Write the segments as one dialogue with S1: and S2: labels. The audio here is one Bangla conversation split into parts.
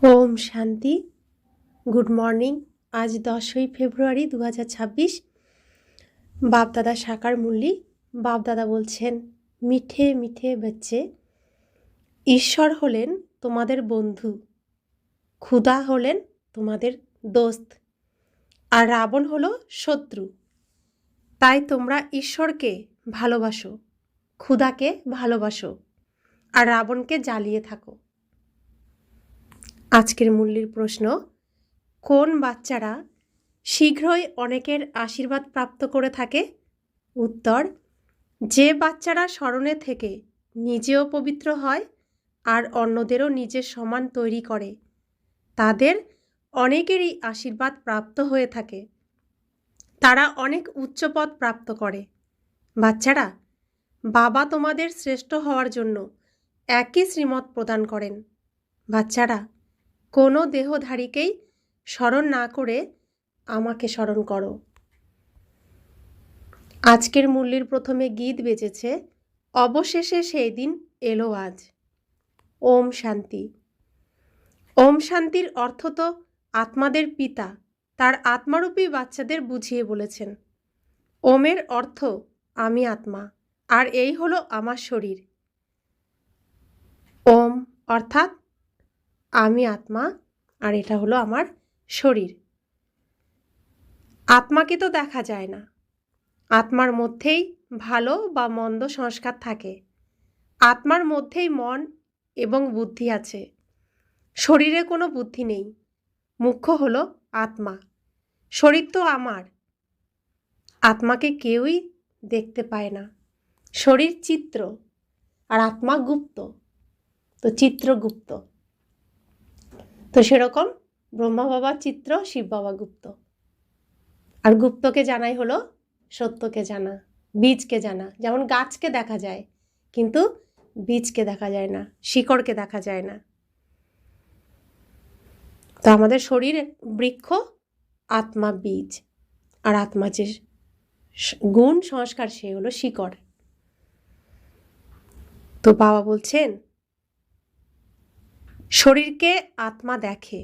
S1: ওম শান্তি। Good morning. আজ 10ই ফেব্রুয়ারি 2026। বাপদাদা সাকার মুরলি। বাপদাদা বলছেন, মিঠে মিঠে বাচ্চে, ঈশ্বর হলেন তোমাদের বন্ধু, ক্ষুধা হলেন তোমাদের দোস্ত, আর রাবণ হলো শত্রু। তাই তোমরা ঈশ্বরকে ভালোবাসো, ক্ষুধাকে ভালোবাসো, আর রাবণকে জ্বালিয়ে থাকো। আজকের মুরলির প্রশ্ন, কোন বাচ্চারা শীঘ্রই অনেকের আশীর্বাদ প্রাপ্ত করে থাকে? উত্তর, যে বাচ্চারা স্মরণে থেকে নিজেও পবিত্র হয় আর অন্যদেরও নিজের সমান তৈরি করে, তাদের অনেকেরই আশীর্বাদ প্রাপ্ত হয়ে থাকে। তারা অনেক উচ্চ পদ প্রাপ্ত করে। বাচ্চারা, বাবা তোমাদের শ্রেষ্ঠ হওয়ার জন্য একই শ্রীমত প্রদান করেন। বাচ্চারা, কোনো দেহধারীকেই স্মরণ না করে আমাকে স্মরণ করো। আজকের মুরলির প্রথমে গীত বেজেছে, অবশেষে সেই দিন এলো আজ। ওম শান্তি। ওম শান্তির অর্থ তো আত্মাদের পিতা তার আত্মারূপী বাচ্চাদের বুঝিয়ে বলেছেন। ওমের অর্থ আমি আত্মা, আর এই হলো আমার শরীর। ওম অর্থাৎ আমি আত্মা, আর এটা হলো আমার শরীর। আত্মাকে তো দেখা যায় না, আত্মার মধ্যেই ভালো বা মন্দ সংস্কার থাকে। আত্মার মধ্যেই মন এবং বুদ্ধি আছে। শরীরে কোনো বুদ্ধি নেই। মুখ্য হলো আত্মা। শরীর তো আমার। আত্মাকে কেউই দেখতে পায় না। শরীর চিত্র আর আত্মা গুপ্ত, তো চিত্র গুপ্ত। তো সেরকম ব্রহ্মা বাবা চিত্র, শিব বাবা গুপ্ত। আর গুপ্তকে জানাই হলো সত্যকে জানা, বীজকে জানা। যেমন গাছকে দেখা যায়, কিন্তু বীজকে দেখা যায় না, শিকড়কে দেখা যায় না। তো আমাদের শরীর বৃক্ষ, আত্মা বীজ, আর আত্মা যে গুণ সংস্কার সে হলো শিকড়। তো বাবা বলছেন, শরীরকে আত্মা দেখে,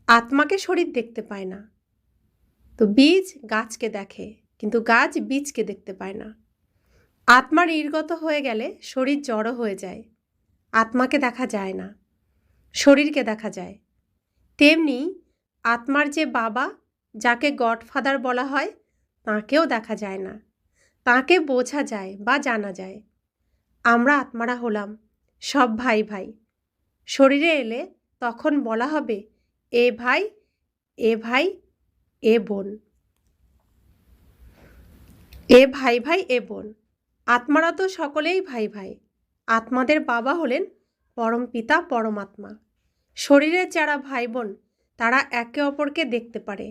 S1: আত্মাকে শরীর দেখতে পায় না। তো বীজ গাছকে দেখে, কিন্তু গাছ বীজকে দেখতে পায় না। আত্মা নির্গত হয়ে গেলে শরীর জড়ো হয়ে যায়। আত্মাকে দেখা যায় না, শরীরকে দেখা যায়। তেমনি আত্মার যে বাবা, যাকে গডফাদার বলা হয়, তাঁকেও দেখা যায় না, তাঁকে বোঝা যায় বা জানা যায়। আমরা আত্মারা হলাম সব ভাই ভাই। শরীরে এলে তখন বলা হবে এ ভাই, এ ভাই, এ বোন, এ ভাই ভাই, এ বোন। আত্মারা তো সকলেই ভাই ভাই। আত্মাদের বাবা হলেন পরম পিতা পরমাত্মা। শরীরের যারা ভাই বোন, তারা একে অপরকে দেখতে পারে।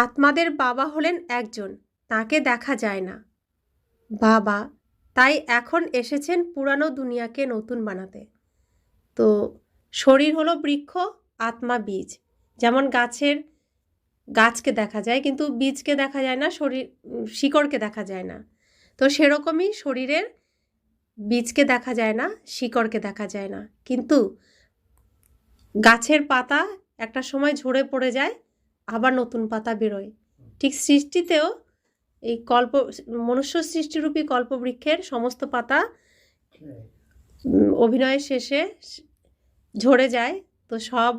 S1: আত্মাদের বাবা হলেন একজন, তাকে দেখা যায় না বাবা। তাই এখন এসেছেন পুরানো দুনিয়াকে নতুন বানাতে। তো শরীর হলো বৃক্ষ, আত্মা বীজ। যেমন গাছকে দেখা যায়, কিন্তু বীজকে দেখা যায় না, শিকড়কে দেখা যায় না। তো সেরকমই শরীরের বীজকে দেখা যায় না, শিকড়কে দেখা যায় না। কিন্তু গাছের পাতা একটা সময় ঝরে পড়ে যায়, আবার নতুন পাতা বেরোয়। ঠিক সৃষ্টিতেও এই মনুষ্য সৃষ্টিরূপী কল্পবৃক্ষের সমস্ত পাতা অভিনয়ের শেষে ঝরে যায়। তো সব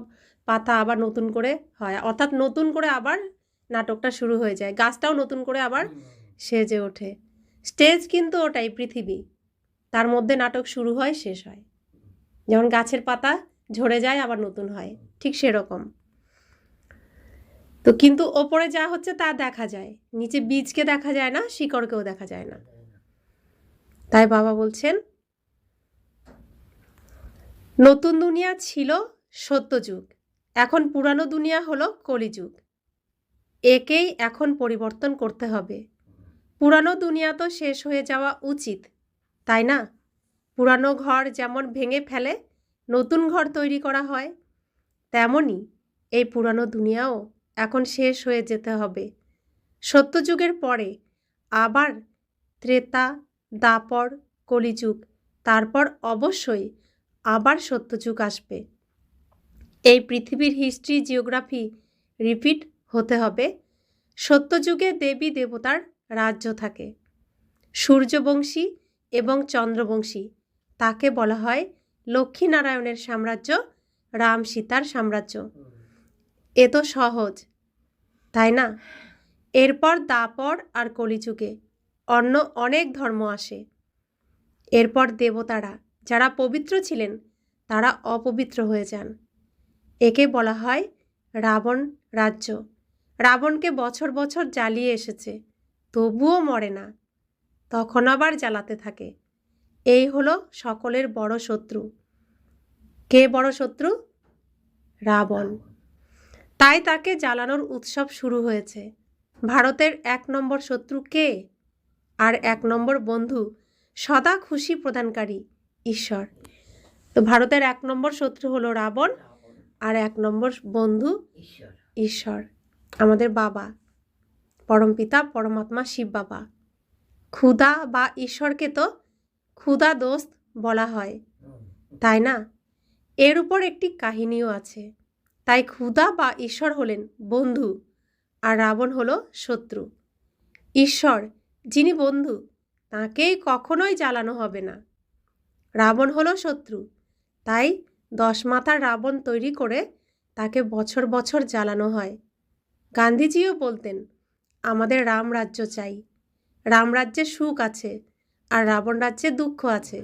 S1: পাতা আবার নতুন করে হয়, অর্থাৎ নতুন করে আবার নাটকটা শুরু হয়ে যায়। গাছটাও নতুন করে আবার সেজে ওঠে। স্টেজ কিন্তু ওটাই পৃথিবী, তার মধ্যে নাটক শুরু হয়, শেষ হয়। যেমন গাছের পাতা ঝরে যায় আবার নতুন হয়, ঠিক সেরকম। তো কিন্তু ওপরে যা হচ্ছে তা দেখা যায়, নিচে বীজকে দেখা যায় না, শিকড়কেও দেখা যায় না। তাই বাবা বলছেন, নতুন দুনিয়া ছিল সত্যযুগ, এখন পুরানো দুনিয়া হলো কলিযুগ। একেই এখন পরিবর্তন করতে হবে। পুরানো দুনিয়া তো শেষ হয়ে যাওয়া উচিত, তাই না? পুরানো ঘর যেমন ভেঙে ফেলে নতুন ঘর তৈরি করা হয়, তেমনি এই পুরানো দুনিয়াও এখন শেষ হয়ে যেতে হবে। সত্যযুগের পরে আবার ত্রেতা, দাপর, কলিযুগ, তারপর অবশ্যই আবার সত্যযুগ আসবে। এই পৃথিবীর হিস্ট্রি জিওগ্রাফি রিপিট হতে হবে। সত্যযুগে দেবী দেবতার রাজ্য থাকে। সূর্যবংশী এবং চন্দ্রবংশী, তাকে বলা হয় লক্ষ্মীনারায়ণের সাম্রাজ্য, রাম সীতার সাম্রাজ্য। এ তো সহজ, তাই না? এরপর দাপর আর কলিযুগে অন্য অনেক ধর্ম আসে। এরপর দেবতারা যারা পবিত্র ছিলেন তারা অপবিত্র হয়ে যান। একে বলা হয় রাবণ রাজ্য। রাবণকে বছর বছর জ্বালিয়ে এসেছে, তবুও মরে না, তখন আবার জ্বালাতে থাকে। এই হলো সকলের বড় শত্রু। কে বড় শত্রু? রাবণ। তাই তাকে জ্বালানোর উৎসব শুরু হয়েছে। ভারতের 1 নম্বর শত্রু কে? আর 1 নম্বর বন্ধু, সদা খুশি প্রদানকারী ঈশ্বর। তো ভারতের 1 নম্বর শত্রু হলো রাবণ, আর 1 নম্বর বন্ধু ঈশ্বর, আমাদের বাবা, পরমপিতা পরমাত্মা শিব বাবা। ক্ষুধা বা ঈশ্বরকে তো ক্ষুধা দোস্ত বলা হয়, তাই না? এর উপর একটি কাহিনীও আছে। তাই ক্ষুধা বা ঈশ্বর হলেন বন্ধু, আর রাবণ হলো শত্রু। ঈশ্বর যিনি বন্ধু, তাকেই কখনোই জ্বালানো হবে না। রাবণ হলো শত্রু, তাই 10 মাথার রাবণ তৈরি করে তাকে বছর বছর জ্বালানো হয়। গান্ধীজিও বলতেন, আমাদের রাম রাজ্য চাই, রাম রাজ্যে সুখ আছে আর রাবণ রাজ্যে দুঃখ আছে।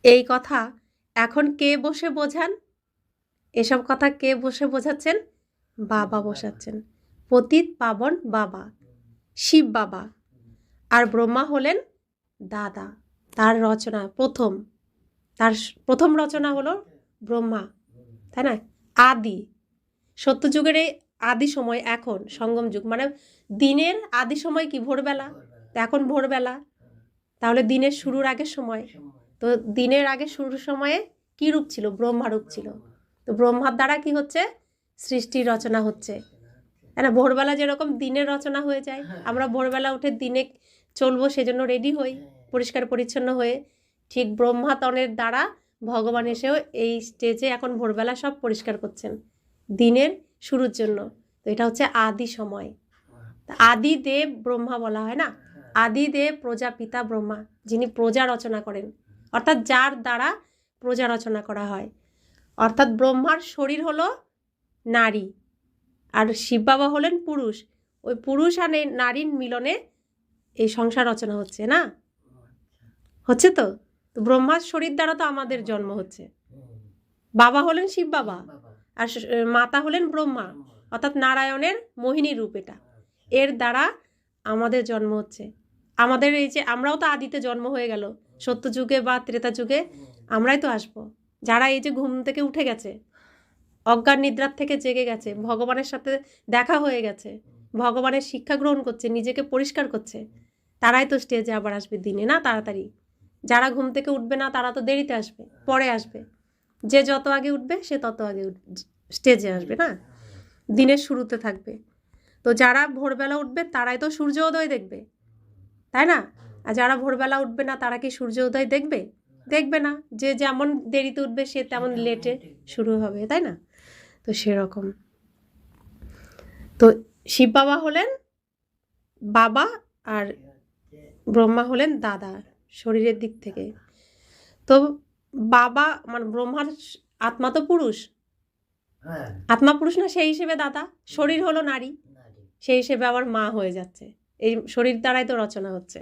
S1: এই কথা এখন কে বসে বোঝান? এসব কথা কে বসে বোঝাচ্ছেন? বাবা বসাচ্ছেন, পতিত পাবন বাবা, শিব বাবা। আর ব্রহ্মা হলেন দাদা, তার রচনা তার প্রথম রচনা হলো ব্রহ্মা, তাই না? আদি সত্যযুগের এই আদি সময়, এখন সঙ্গম যুগ, মানে দিনের আদি সময় কি? ভোরবেলা। এখন ভোরবেলা, তাহলে দিনের শুরুর আগের সময়। তো দিনের আগে শুরুর সময়ে কি রূপ ছিল? ব্রহ্মা রূপ ছিল। তো ব্রহ্মার দ্বারা কি হচ্ছে? সৃষ্টির রচনা হচ্ছে, তাই না? ভোরবেলা যেরকম দিনের রচনা হয়ে যায়, আমরা ভোরবেলা উঠে দিনে চলবো সেজন্য রেডি হই পরিষ্কার পরিচ্ছন্ন হয়ে, ঠিক ব্রহ্মাতনের দ্বারা ভগবান এসেও এই স্টেজে এখন ভোরবেলা সব পরিষ্কার করছেন দিনের শুরুর জন্য। তো এটা হচ্ছে আদি সময়। আদিদেব ব্রহ্মা বলা হয় না? আদিদেব প্রজাপিতা ব্রহ্মা, যিনি প্রজা রচনা করেন, অর্থাৎ যার দ্বারা প্রজা রচনা করা হয়। অর্থাৎ ব্রহ্মার শরীর হলো নারী, আর শিব বাবা হলেন পুরুষ। ওই পুরুষ আর নারীর মিলনে এই সংসার রচনা হচ্ছে, না হচ্ছে? তো ব্রহ্মার শরীর দ্বারা তো আমাদের জন্ম হচ্ছে। বাবা হলেন শিব বাবা, আর মাতা হলেন ব্রহ্মা, অর্থাৎ নারায়ণের মোহিনী রূপ। এটা এর দ্বারা আমাদের জন্ম হচ্ছে। আমাদের এই যে আমরাও তো আদিতে জন্ম হয়ে গেল, সত্যযুগে বা ত্রেতা যুগে আমরাই তো আসবো। যারা এই যে ঘুম থেকে উঠে গেছে, অজ্ঞান নিদ্রার থেকে জেগে গেছে, ভগবানের সাথে দেখা হয়ে গেছে, ভগবানের শিক্ষা গ্রহণ করছে, নিজেকে পরিষ্কার করছে, তারাই তো স্টেজে আবার আসবে দিনে, না তাড়াতাড়ি। যারা ঘুম থেকে উঠবে না তারা তো দেরিতে আসবে, পরে আসবে। যে যত আগে উঠবে সে তত আগে স্টেজে আসবে, না দিনের শুরুতে থাকবে। তো যারা ভোরবেলা উঠবে তারাই তো সূর্য উদয় দেখবে, তাই না? আর যারা ভোরবেলা উঠবে না তারা কি সূর্য উদয় দেখবে? দেখবে না। যে যেমন দেরিতে উঠবে সে তেমন লেটে শুরু হবে, তাই না? তো সেরকম। তো শিব বাবা হলেন বাবা, আর ব্রহ্মা হলেন দাদা শরীরের দিক থেকে। তো বাবা মানে ব্রহ্মার আত্মা তো পুরুষ, আত্মা পুরুষ না, সেই হিসেবে দাদা। শরীর হলো নারী, সেই হিসেবে আবার মা হয়ে যাচ্ছে। এই শরীর দ্বারাই তো রচনা হচ্ছে।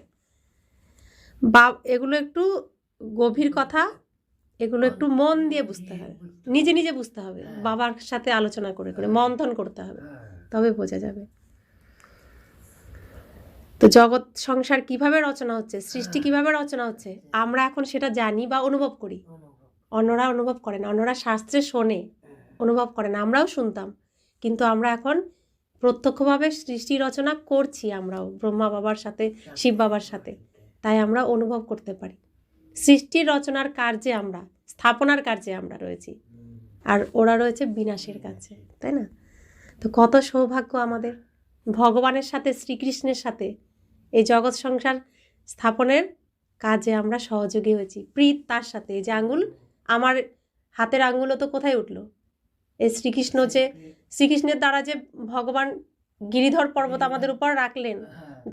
S1: এগুলো একটু গভীর কথা, এগুলো একটু মন দিয়ে বুঝতে হবে, নিজে নিজে বুঝতে হবে, বাবার সাথে আলোচনা করে করে মন্থন করতে হবে, তবে বোঝা যাবে। তো জগৎ সংসার কিভাবে রচনা হচ্ছে, সৃষ্টি কিভাবে রচনা হচ্ছে, আমরা এখন সেটা জানি বা অনুভব করি। অন্যরা অনুভব করে না, অন্যরা শাস্ত্রে শোনে, অনুভব করে না। আমরাও শুনতাম, কিন্তু আমরা এখন প্রত্যক্ষভাবে সৃষ্টি রচনা করছি, আমরাও ব্রহ্মা বাবার সাথে, শিব বাবার সাথে। তাই আমরা অনুভব করতে পারি। সৃষ্টির রচনার কার্যে আমরা, স্থাপনার কার্যে আমরা রয়েছি, আর ওরা রয়েছে বিনাশের কাছে, তাই না? তো কত সৌভাগ্য আমাদের, ভগবানের সাথে, শ্রীকৃষ্ণের সাথে এই জগৎ সংসার স্থাপনের কাজে আমরা সহযোগী হয়েছি। প্রীত তার সাথে, এই যে আঙুল, আমার হাতের আঙুলও তো কোথায় উঠলো? এই শ্রীকৃষ্ণের দ্বারা যে ভগবান গিরিধর পর্বত আমাদের উপর রাখলেন,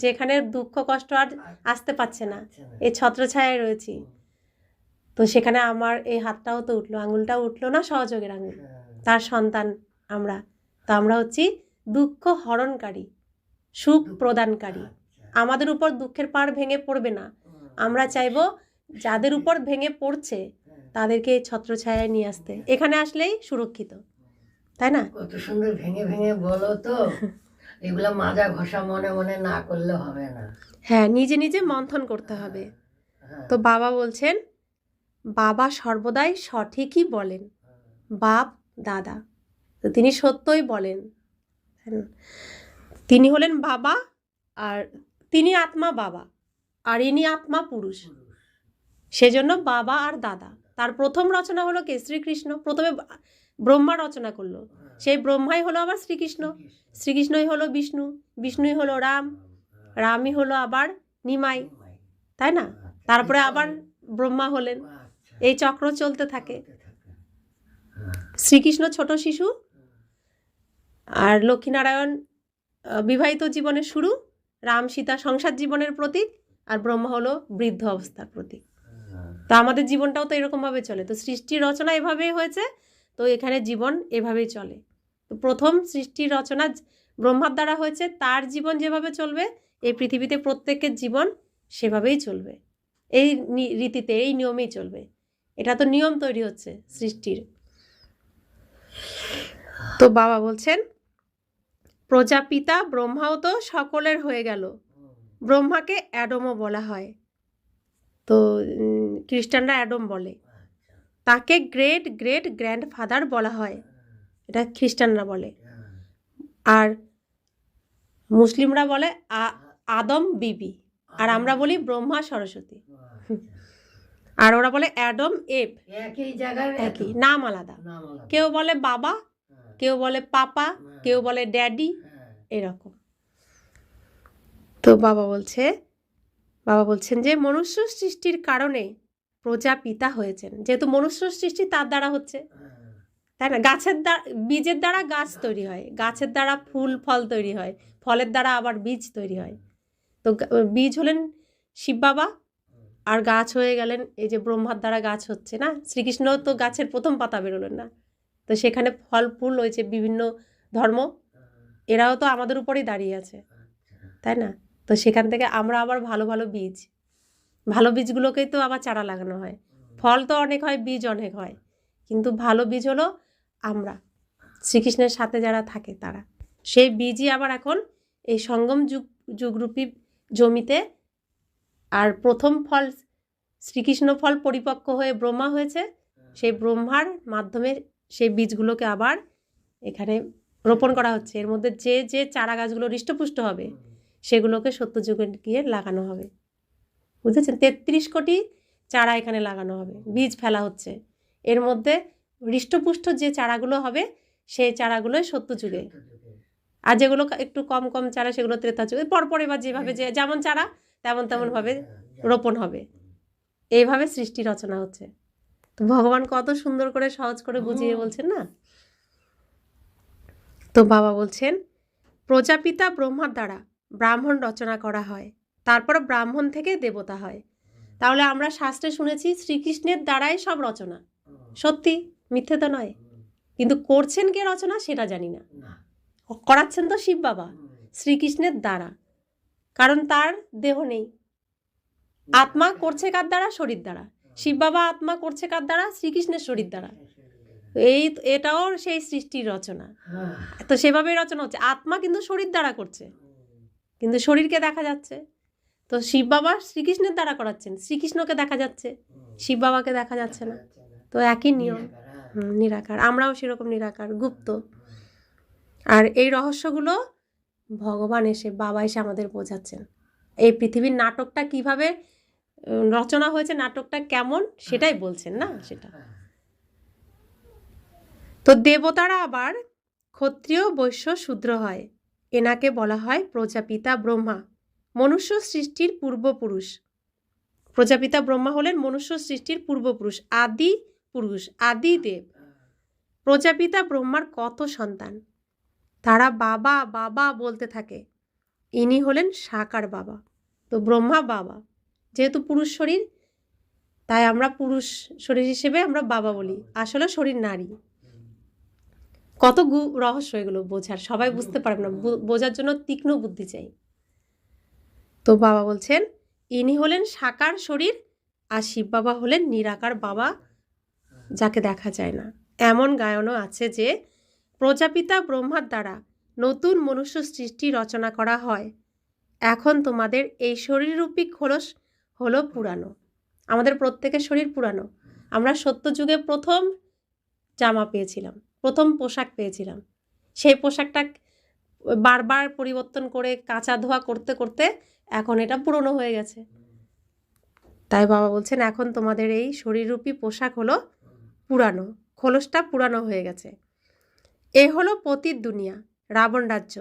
S1: যেখানে দুঃখ কষ্ট আর আসতে পারছে না, এই ছত্রছায়ায় রয়েছি। তো সেখানে আমার এই হাতটাও তো উঠলো, আঙুলটাও উঠলো না, সহযোগের আঙুল, তার সন্তান আমরা। তো আমরা হচ্ছি দুঃখ হরণকারী, সুখ প্রদানকারী। আমাদের উপর দুঃখের পাড় ভেঙে পড়বে না। আমরা চাইবো যাদের উপর ভেঙে পড়ছে তাদেরকে এই ছত্রছায়ায় নিয়ে আসতে। এখানে আসলেই সুরক্ষিত, তাই না?
S2: কত সুন্দর ভেঙে ভেঙে বলো তো। এগুলো মাজা ঘষা মনে মনে না করলে হবে না।
S1: হ্যাঁ, নিজে নিজে মন্থন করতে হবে। তো বাবা বলছেন, বাবা সর্বদাই সঠিকই বলেন, বাপ দাদা। তো তিনি সত্যই বলেন। তিনি হলেন বাবা, আর তিনি আত্মা বাবা, আর ইনি আত্মা পুরুষ। সেজন্য বাবা আর দাদা। তার প্রথম রচনা হলো কে? শ্রীকৃষ্ণ। প্রথমে ব্রহ্মা রচনা করলো, সেই ব্রহ্মাই হলো আবার শ্রীকৃষ্ণ, শ্রীকৃষ্ণই হলো বিষ্ণু, বিষ্ণুই হলো রাম, রামই হলো আবার নিমাই, তাই না? তারপরে আবার ব্রহ্মা হলেন। এই চক্র চলতে থাকে। শ্রীকৃষ্ণ ছোট শিশু, আর লক্ষ্মীনারায়ণ বিবাহিত জীবনের শুরু, রাম সীতা সংসার জীবনের প্রতীক, আর ব্রহ্মা হলো বৃদ্ধ অবস্থার প্রতীক। তো আমাদের জীবনটাও তো এরকমভাবে চলে। তো সৃষ্টির রচনা এভাবেই হয়েছে, তো এখানে জীবন এভাবেই চলে। তো প্রথম সৃষ্টির রচনা ব্রহ্মার দ্বারা হয়েছে, তার জীবন যেভাবে চলবে এই পৃথিবীতে প্রত্যেকের জীবন সেভাবেই চলবে, এই রীতিতে, এই নিয়মেই চলবে। এটা তো নিয়ম তৈরি হচ্ছে সৃষ্টির। তো বাবা বলছেন, প্রজাপিতা ব্রহ্মাও তো সকলের হয়ে গেল। ব্রহ্মাকে অ্যাডমও বলা হয়, তো খ্রিস্টানরা অ্যাডম বলে। তাকে গ্রেট গ্রেট গ্র্যান্ডফাদার বলা হয়, এটা খ্রিস্টানরা বলে। আর মুসলিমরা বলে আদম বিবি, আর আমরা বলি ব্রহ্মা সরস্বতী। আর ওরা বলে অ্যাডম এভ,
S2: একই জায়গার
S1: একই নাম আলাদা। কেউ বলে বাবা, কেউ বলে পাপা, কেউ বলে ড্যাডি, এরকম। তো বাবা বলছেন যে মনুষ্য সৃষ্টির কারণে প্রজাপিতা হয়েছেন। যেহেতু মনুষ্য সৃষ্টি তার দ্বারা হচ্ছে, তাই না? গাছের দ্বারা, বীজের দ্বারা গাছ তৈরি হয়, গাছের দ্বারা ফুল ফল তৈরি হয়, ফলের দ্বারা আবার বীজ তৈরি হয়। তো বীজ হলেন শিব বাবা, আর গাছ হয়ে গেলেন এই যে ব্রহ্মার দ্বারা গাছ হচ্ছে না। শ্রীকৃষ্ণ তো গাছের প্রথম পাতা বেরোলেন না, তো সেখানে ফল ফুল হয়েছে বিভিন্ন ধর্ম, এরাও তো আমাদের উপরেই দাঁড়িয়ে আছে, তাই না? তো সেখান থেকে আমরা আবার ভালো ভালো বীজগুলোকেই তো আবার চারা লাগানো হয়। ফল তো অনেক হয়, বীজ অনেক হয়, কিন্তু ভালো বীজ হলো আমরা, শ্রীকৃষ্ণের সাথে যারা থাকে তারা। সেই বীজই আবার এখন এই সঙ্গম যুগরূপী জমিতে, আর প্রথম ফল শ্রীকৃষ্ণ ফল পরিপক্ক হয়ে ব্রহ্মা হয়েছে, সেই ব্রহ্মার মাধ্যমে সেই বীজগুলোকে আবার এখানে রোপণ করা হচ্ছে। এর মধ্যে যে যে চারা গাছগুলো হৃষ্টপুষ্ট হবে সেগুলোকে সত্যযুগে গিয়ে লাগানো হবে, বুঝেছেন? 33 কোটি চারা এখানে লাগানো হবে, বীজ ফেলা হচ্ছে। এর মধ্যে হৃষ্টপুষ্ট যে চারাগুলো হবে সেই চারাগুলোই সত্যযুগে, আর যেগুলো একটু কম কম চারা সেগুলো ত্রেতা যুগে। পরপর এবার যেভাবে যেমন চারা তেমনভাবে রোপণ হবে। এইভাবে সৃষ্টি রচনা হচ্ছে। তো ভগবান কত সুন্দর করে সহজ করে বুঝিয়ে বলছেন না। তো বাবা বলছেন, প্রজাপিতা ব্রহ্মার দ্বারা ব্রাহ্মণ রচনা করা হয়, তারপর ব্রাহ্মণ থেকে দেবতা হয়। তাহলে আমরা শাস্ত্রে শুনেছি শ্রীকৃষ্ণের দ্বারাই সব রচনা। সত্যি, মিথ্যে তো নয়, কিন্তু করছেন কে রচনা সেটা জানি না। করাচ্ছেন তো শিব বাবা শ্রীকৃষ্ণের দ্বারা, কারণ তার দেহ নেই। আত্মা করছে কার দ্বারা? শরীর দ্বারা। শিব বাবা আত্মা করছে কার দ্বারা? শ্রীকৃষ্ণের শরীর দ্বারা। এটাও সেই সৃষ্টির রচনা। তো সেভাবেই রচনা হচ্ছে। আত্মা কিন্তু শরীর দ্বারা করছে, কিন্তু শরীরকে দেখা যাচ্ছে। তো শিব বাবা শ্রীকৃষ্ণের দ্বারা করাচ্ছেন, শ্রীকৃষ্ণকে দেখা যাচ্ছে, শিব বাবাকে দেখা যাচ্ছে না। তো একই নিয়ম, নিরাকার। আমরাও সেরকম নিরাকার, গুপ্ত। আর এই রহস্যগুলো ভগবান এসে, বাবা এসে আমাদের বোঝাচ্ছেন। এই পৃথিবীর নাটকটা কিভাবে রচনা হয়েছে, নাটকটা কেমন, সেটাই বলছেন না, সেটা। তো দেবতারা আবার ক্ষত্রিয় বৈশ্য শূদ্র হয়, এনাকে বলা হয় প্রজাপিতা ব্রহ্মা, মনুষ্য সৃষ্টির পূর্বপুরুষ। প্রজাপিতা ব্রহ্মা হলেন মনুষ্য সৃষ্টির পূর্বপুরুষ, আদি পুরুষ, আদি দেব। প্রজাপিতা ব্রহ্মার কত সন্তান, তারা বাবা বাবা বলতে থাকে। ইনি হলেন সাকার বাবা। তো ব্রহ্মা বাবা, যেহেতু পুরুষ শরীর, তাই আমরা পুরুষ শরীর হিসেবে আমরা বাবা বলি, আসলে শরীর নারী। কত রহস্য এগুলো বোঝার, সবাই বুঝতে পারবে না, বোঝার জন্য তীক্ষ্ণ বুদ্ধি চাই। তো বাবা বলছেন ইনি হলেন সাকার শরীর, আর শিব বাবা হলেন নিরাকার বাবা, যাকে দেখা যায় না। এমন গায়নও আছে যে প্রজাপিতা ব্রহ্মার দ্বারা নতুন মনুষ্য সৃষ্টি রচনা করা হয়। এখন তোমাদের এই শরীররূপী খোলস হলো পুরানো। আমাদের প্রত্যেকের শরীর পুরানো। আমরা সত্যযুগে প্রথম জামা পেয়েছিলাম, প্রথম পোশাক পেয়েছিলাম। সেই পোশাকটা বারবার পরিবর্তন করে কাচা ধোয়া করতে করতে এখন এটা পুরনো হয়ে গেছে। তাই বাবা বলছেন এখন তোমাদের এই শরীররূপী পোশাক হলো পুরানো, খোলসটা পুরানো হয়ে গেছে। এ হলো পতিত দুনিয়া, রাবণ রাজ্য।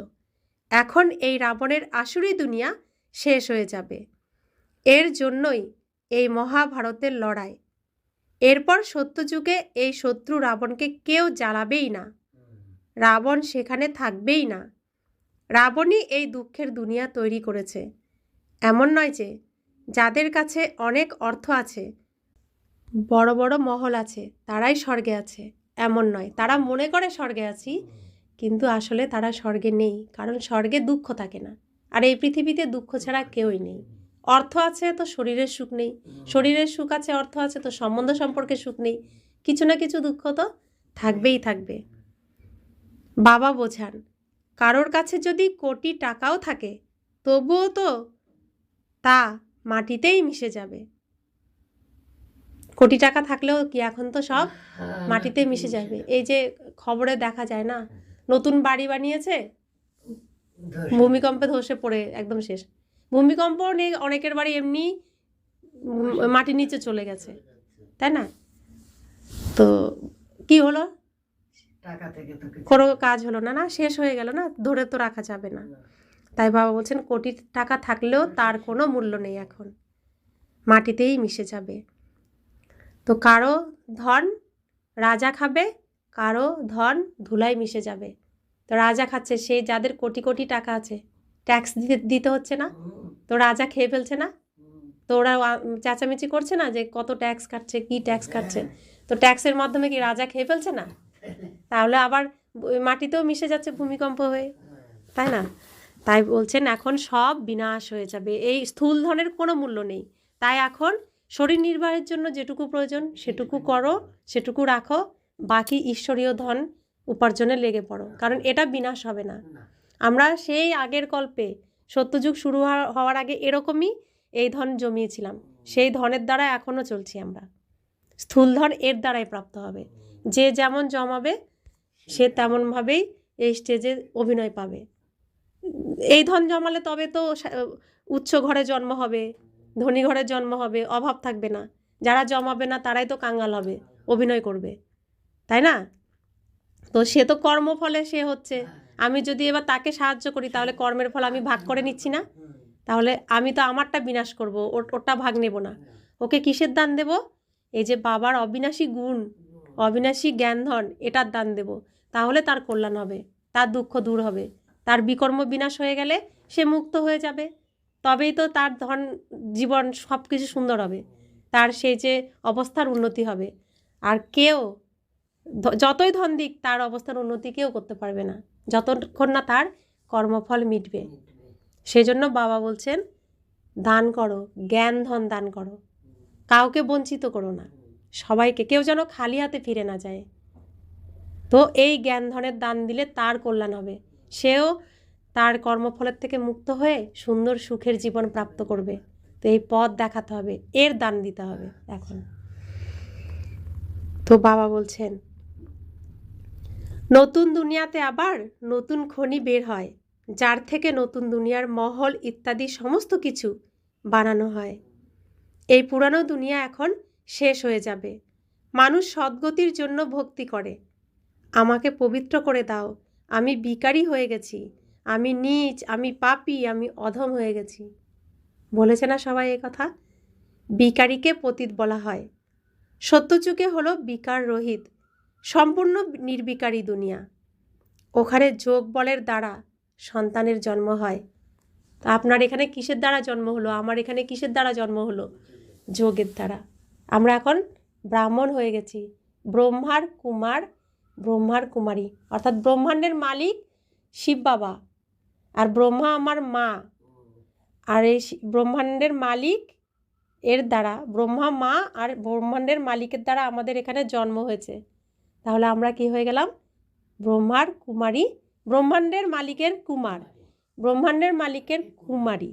S1: এখন এই রাবণের আসুরি দুনিয়া শেষ হয়ে যাবে। এর জন্যই এই মহাভারতের লড়াই। এরপর সত্যযুগে এই শত্রু রাবণকে কেউ জ্বালাবেই না, রাবণ সেখানে থাকবেই না। রাবণই এই দুঃখের দুনিয়া তৈরি করেছে। এমন নয় যে যাদের কাছে অনেক অর্থ আছে, বড় বড় মহল আছে, তারাই স্বর্গে আছে, এমন নয়। তারা মনে করে স্বর্গে আছি, কিন্তু আসলে তারা স্বর্গে নেই, কারণ স্বর্গে দুঃখ থাকে না। আর এই পৃথিবীতে দুঃখ ছাড়া কেউই নেই। অর্থ আছে তো শরীরের সুখ নেই, শরীরের সুখ আছে, অর্থ আছে তো সম্বন্ধ সম্পর্কে সুখ নেই, কিছু না কিছু দুঃখ তো থাকবেই থাকবে। বাবা বোঝান, কারোর কাছে যদি কোটি টাকাও থাকে, তবুও তো তা মাটিতেই মিশে যাবে। কোটি টাকা থাকলেও কি এখন তো সব মাটিতে মিশে যাবে। এই যে খবরে দেখা যায় না, নতুন বাড়ি বানিয়েছে, ভূমিকম্পে ধসে পড়ে একদম শেষ। ভূমিকম্প নেই, অনেকের বাড়ি এমনি মাটির নিচে চলে গেছে, তাই না? তো কি হলো,
S2: টাকা থেকে তো কিছু
S1: কোনো কাজ হলো না, না শেষ হয়ে গেল না, ধরে তো রাখা যাবে না। তাই বাবা বলছেন কোটি টাকা থাকলেও তার কোনো মূল্য নেই, এখন মাটিতেই মিশে যাবে। তো কারো ধন রাজা খাবে, কারো ধন ধুলায় মিশে যাবে। তো রাজা খাচ্ছে, সেই যাদের কোটি কোটি টাকা আছে, ট্যাক্স দিতে হচ্ছে না, তো রাজা খেয়ে ফেলছে না, তো ওরা চেঁচামেচি করছে না যে কত ট্যাক্স কাটছে, কি ট্যাক্স কাটছে, তো ট্যাক্সের মাধ্যমে কি রাজা খেয়ে ফেলছে না? তাহলে আবার মাটিতেও মিশে যাচ্ছে ভূমিকম্প হয়ে, তাই না? তাই বলছেন এখন সব বিনাশ হয়ে যাবে, এই স্থূল ধনের কোনো মূল্য নেই। তাই এখন শরীর নির্বাহের জন্য যেটুকু প্রয়োজন সেটুকু করো, সেটুকু রাখো, বাকি ঈশ্বরীয় ধন উপার্জনে লেগে পড়ো, কারণ এটা বিনাশ হবে না। আমরা সেই আগের কল্পে সত্যযুগ শুরু হওয়ার আগে এরকমই এই ধন জমিয়েছিলাম, সেই ধনের দ্বারা এখনও চলছি আমরা। স্থূল ধন এর দ্বারাই প্রাপ্ত হবে। যে যেমন জমাবে সে তেমনভাবেই এই স্টেজে অভিনয় পাবে। এই ধন জমালে তবে তো উচ্চ ঘরে জন্ম হবে, ধনী ঘরে জন্ম হবে, অভাব থাকবে না। যারা জমাবে না তারাই তো কাঙ্গাল হবে, অভিনয় করবে, তাই না? তো সে তো কর্মফলে সে হচ্ছে। আমি যদি এবার তাকে সাহায্য করি, তাহলে কর্মের ফল আমি ভাগ করে নিচ্ছি না, তাহলে আমি তো আমারটা বিনাশ করব, ওটা ভাগ নেব না। ওকে কিসের দান দেব? এই যে বাবার অবিনাশী গুণ, অবিনাশী জ্ঞান ধন, এটার দান দেব। তাহলে তার কল্যাণ হবে, তার দুঃখ দূর হবে, তার বিকর্ম বিনাশ হয়ে গেলে সে মুক্ত হয়ে যাবে। তবেই তো তার ধন জীবন সব কিছু সুন্দর হবে, তার সেই যে অবস্থার উন্নতি হবে। আর কেউ যতই ধন দিক, তার অবস্থার উন্নতি কেউ করতে পারবে না যতক্ষণ না তার কর্মফল মিটবে। সেজন্য বাবা বলছেন দান করো, জ্ঞান ধন দান করো, কাউকে বঞ্চিত করো না, সবাইকে, কেউ যেন খালি হাতে ফিরে না যায়। তো এই জ্ঞান ধনের দান দিলে তার কল্যাণ হবে, সেও তার কর্মফলের থেকে মুক্ত হয়ে সুন্দর সুখের জীবন প্রাপ্ত করবে। তো এই পথ দেখাতে হবে, এর দান দিতে হবে এখন। তো বাবা বলছেন নতুন দুনিয়াতে আবার নতুন খনি বের হয়, যার থেকে নতুন দুনিয়ার মহল ইত্যাদি সমস্ত কিছু বানানো হয়। এই পুরানো দুনিয়া এখন শেষ হয়ে যাবে। মানুষ সদ্গতির জন্য ভক্তি করে, আমাকে পবিত্র করে দাও, আমি ভিখারি হয়ে গেছি, আমি নীচ, আমি পাপী, আমি অধম হয়ে গেছি। বলেছে না সবাই এই কথা? ভিখারিকে পতিত বলা হয়। সত্যযুগে হলো বিকার রহিত, সম্পূর্ণ নির্বিকারী দুনিয়া। ওখানে যোগ বলের দ্বারা সন্তানের জন্ম হয়। তা আপনার এখানে কিসের দ্বারা জন্ম হলো, আমার এখানে কিসের দ্বারা জন্ম হলো? যোগের দ্বারা। আমরা এখন ব্রাহ্মণ হয়ে গেছি, ব্রহ্মার কুমার, ব্রহ্মার কুমারী, অর্থাৎ ব্রহ্মাণ্ডের মালিক শিব বাবা, আর ব্রহ্মা আমার মা। আর এই ব্রহ্মাণ্ডের মালিক এর দ্বারা, ব্রহ্মা মা আর ব্রহ্মাণ্ডের মালিকের দ্বারা আমাদের এখানে জন্ম হয়েছে। তাহলে আমরা কি হয়ে গেলাম? ব্রহ্মার কুমারী, ব্রহ্মাণ্ডের মালিকের কুমার, ব্রহ্মাণ্ডের মালিকের কুমারী।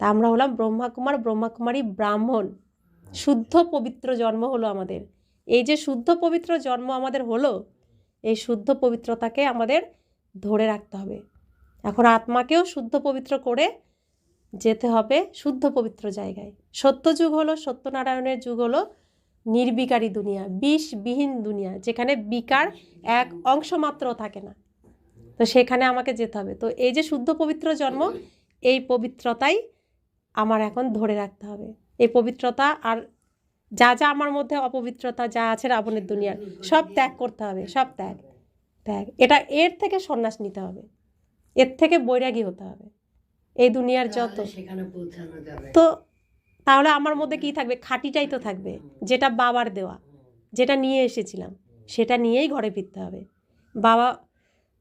S1: তা আমরা হলাম ব্রহ্মা কুমার, ব্রহ্মা কুমারী ব্রাহ্মণ। শুদ্ধ পবিত্র জন্ম হলো আমাদের। এই যে শুদ্ধ পবিত্র জন্ম আমাদের হলো, এই শুদ্ধ পবিত্রতাকে আমাদের ধরে রাখতে হবে। এখন আত্মাকেও শুদ্ধ পবিত্র করে যেতে হবে শুদ্ধ পবিত্র জায়গায়। সত্যযুগ হলো, সত্যনারায়ণের যুগ হলো নির্বিকারী দুনিয়া, বিষবিহীন দুনিয়া, যেখানে বিকার এক অংশ মাত্র থাকে না। তো সেখানে আমাকে যেতে হবে। তো এই যে শুদ্ধ পবিত্র জন্ম, এই পবিত্রতাই আমার এখন ধরে রাখতে হবে। এই পবিত্রতা আর যা যা আমার মধ্যে অপবিত্রতা যা আছে রাবণের দুনিয়ার, সব ত্যাগ করতে হবে, সব ত্যাগ ত্যাগ। এর থেকে সন্ন্যাস নিতে হবে, এর থেকে বৈরাগী হতে হবে। এই দুনিয়ার যত,
S2: সেখানে পৌঁছানো যাবে।
S1: তো তাহলে আমার মধ্যে কি থাকবে? খাঁটিটাই তো থাকবে, যেটা বাবার দেওয়া, যেটা নিয়ে এসেছিলাম, সেটা নিয়েই ঘরে ফিরতে হবে। বাবা,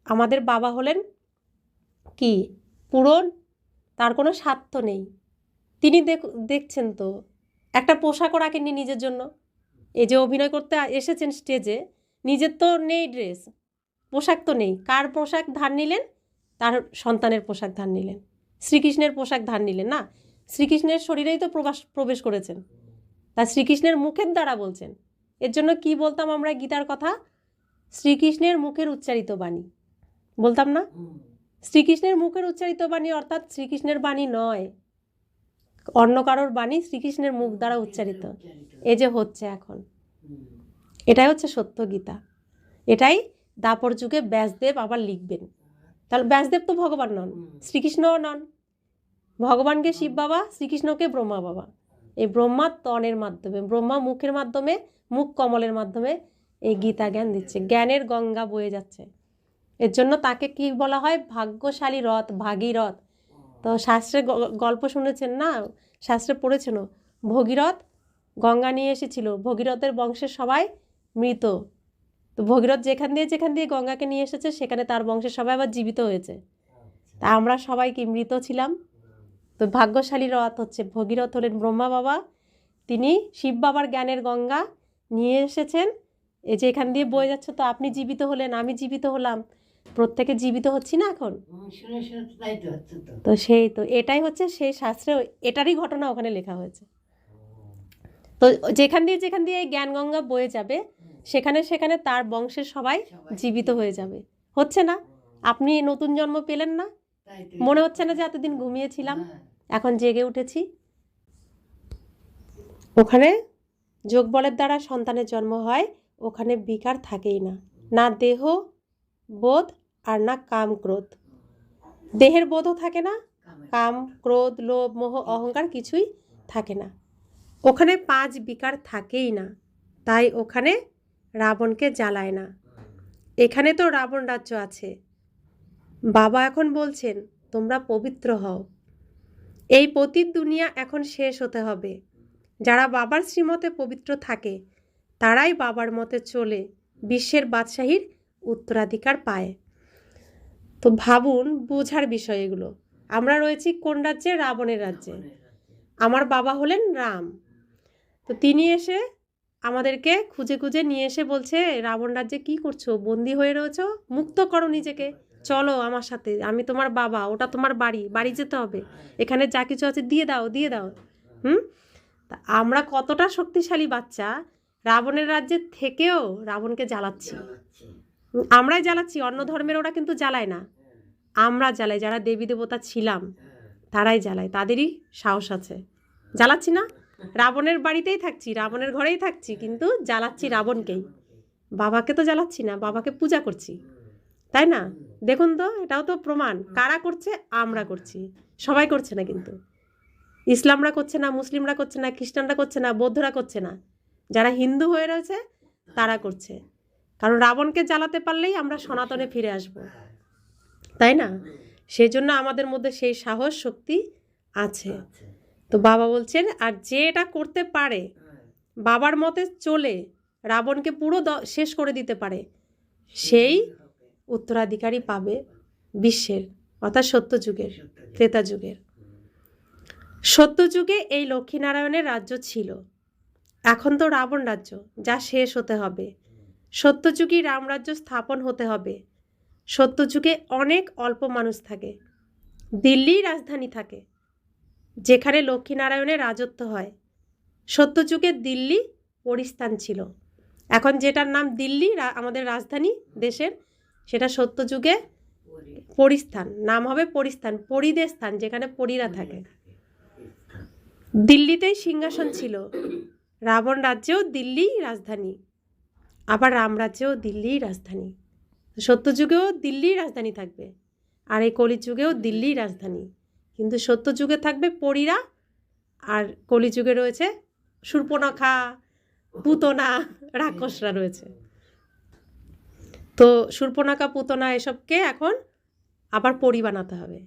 S1: আমাদের বাবা হলেন কি পূরণ, তার কোনো স্বার্থ নেই। তিনি দেখছেন তো, একটা পোশাকও রাখেননি নিজের জন্য। এই যে অভিনয় করতে এসেছেন স্টেজে, নিজের তো নেই ড্রেস, পোশাক তো নেই। কার পোশাক ধার নিলেন? তার সন্তানের পোশাক ধার নিলেন, শ্রীকৃষ্ণের পোশাক ধার নিলেন না? শ্রীকৃষ্ণের শরীরেই তো প্রবেশ করেছেন, তা শ্রীকৃষ্ণের মুখের দ্বারা বলছেন। এর জন্য কি বলতাম আমরা গীতার কথা? শ্রীকৃষ্ণের মুখের উচ্চারিত বাণী বলতাম না? শ্রীকৃষ্ণের মুখের উচ্চারিত বাণী, অর্থাৎ শ্রীকৃষ্ণের বাণী নয়, অন্য কারোর বাণী শ্রীকৃষ্ণের মুখ দ্বারা উচ্চারিত। এই যে হচ্ছে এখন, এটাই হচ্ছে সত্য গীতা। এটাই দাপর যুগে ব্যাসদেব আবার লিখবেন। তাহলে ব্যাসদেব তো ভগবান নন, শ্রীকৃষ্ণও নন। ভগবানকে শিব বাবা, শ্রীকৃষ্ণকে ব্রহ্মা বাবা। এই ব্রহ্মা তনের মাধ্যমে, ব্রহ্মা মুখের মাধ্যমে, মুখ কমলের মাধ্যমে এই গীতা জ্ঞান দিচ্ছে। জ্ঞানের গঙ্গা বয়ে যাচ্ছে। এর জন্য তাকে কি বলা হয়? ভাগ্যশালী রথ, ভাগীরথ। তো শাস্ত্রে গল্প শুনেছেন না, শাস্ত্রে পড়েছেন, ভগীরথ গঙ্গা নিয়ে এসেছিল, ভগীরথের বংশের সবাই মৃত। তো ভগীরথ যেখান দিয়ে গঙ্গাকে নিয়ে এসেছে, সেখানে তার বংশের সবাই আবার জীবিত হয়েছে। তা আমরা সবাই কি মৃত ছিলাম? তো ভাগ্যশালী রথ হচ্ছে ভগীরথ, হলেন ব্রহ্মা বাবা। তিনি শিব বাবার জ্ঞানের গঙ্গা নিয়ে এসেছেন, এই যে এখান দিয়ে বয়ে যাচ্ছে। তো আপনি জীবিত হলেন, আমি জীবিত হলাম, প্রত্যেকে জীবিত হচ্ছি না এখন? তো সেই তো এটাই হচ্ছে সেই শাস্ত্রে, এটারই ঘটনা ওখানে লেখা হয়েছে। তো যেখান দিয়ে এই জ্ঞান গঙ্গা বয়ে যাবে, সেখানে তার বংশের সবাই জীবিত হয়ে যাবে। হচ্ছে না? আপনি নতুন জন্ম পেলেন না? মনে হচ্ছে না যে এতদিন ঘুমিয়েছিলাম, এখন জেগে উঠেছি? ওখানে যোগ বলের দ্বারা সন্তানের জন্ম হয়, ওখানে বিকার থাকেই না, না দেহ বোধ আর না কাম ক্রোধ। দেহের বোধও থাকে না, কাম ক্রোধ লোভ মোহ অহংকার কিছুই থাকে না। ওখানে 5 বিকার থাকেই না, তাই ওখানে রাবণকে জ্বালায় না। এখানে তো রাবণ রাজ্য আছে। বাবা এখন বলছেন তোমরা পবিত্র হও। এই পতিত দুনিয়া এখন শেষ হতে হবে। যারা বাবার শ্রীমতে পবিত্র থাকে, তারাই বাবার মতে চলে বিশ্বের বাদশাহীর উত্তরাধিকার পায়। তো ভাবুন, বোঝার বিষয় এগুলো। আমরা রয়েছি কোন রাজ্যে? রাবণের রাজ্যে। আমার বাবা হলেন রাম। তো তিনি এসে আমাদেরকে খুঁজে নিয়ে এসে বলছে, রাবণ রাজ্যে কি করছো? বন্দি হয়ে রয়েছো, মুক্ত করো নিজেকে, চলো আমার সাথে, আমি তোমার বাবা, ওটা তোমার বাড়ি যেতে হবে, এখানে যা কিছু আছে দিয়ে দাও। তা আমরা কতটা শক্তিশালী বাচ্চা, রাবণের রাজ্যের থেকেও রাবণকে জ্বালাচ্ছি। আমরাই জ্বালাচ্ছি, অন্য ধর্মের ওরা কিন্তু জ্বালায় না, আমরা জ্বালাই। যারা দেবী দেবতা ছিলাম তারাই জ্বালায়, তাদেরই সাহস আছে। জ্বালাচ্ছি না, রাবণের বাড়িতেই থাকছি, রাবণের ঘরেই থাকছি, কিন্তু জ্বালাচ্ছি রাবণকেই। বাবাকে তো জ্বালাচ্ছি না, বাবাকে পূজা করছি, তাই না? দেখুন তো, এটাও তো প্রমাণ। কারা করছে? আমরা করছি, সবাই করছে না কিন্তু। ইসলামরা করছে না, মুসলিমরা করছে না, খ্রিস্টানরা করছে না, বৌদ্ধরা করছে না, যারা হিন্দু হয়ে রয়েছে তারা করছে। কারণ রাবণকে জ্বালাতে পারলেই আমরা সনাতনে ফিরে আসব, তাই না? সেই জন্য আমাদের মধ্যে সেই সাহস শক্তি আছে। তো বাবা বলছেন, আর যে এটা করতে পারে, বাবার মতে চলে রাবণকে পুরো শেষ করে দিতে পারে, সেই উত্তরাধিকারী পাবে বিশ্বের, অর্থাৎ সত্যযুগের, ত্রেতা যুগের। সত্যযুগে এই লক্ষ্মীনারায়ণের রাজ্য ছিল, এখন তো রাবণ রাজ্য, যা শেষ হতে হবে। সত্যযুগী রামরাজ্য স্থাপন হতে হবে। সত্যযুগে অনেক অল্প মানুষ থাকে, দিল্লিই রাজধানী থাকে, যেখানে লক্ষ্মীনারায়ণের রাজত্ব হয়। সত্যযুগে দিল্লি পরিস্থান ছিল, এখন যেটার নাম দিল্লি আমাদের রাজধানী দেশের, সেটা সত্যযুগে পরিস্থান, নাম হবে পরিস্থান, পরিদের স্থান, যেখানে পরীরা থাকে। দিল্লিতেই সিংহাসন ছিল। রাবণ রাজ্যেও দিল্লিই রাজধানী, আবার রাম রাজ্যেও দিল্লিই রাজধানী। সত্যযুগেও দিল্লিই রাজধানী থাকবে, আর এই কলিযুগেও দিল্লিই রাজধানী। কিন্তু সত্যযুগে থাকবে পরীরা, আর কলিযুগে রয়েছে শূর্পণখা, পুতনা, রাক্ষসরা রয়েছে। তো শূর্পণখা, পুতনা এসবকে এখন আবার পরী বানাতে হবে,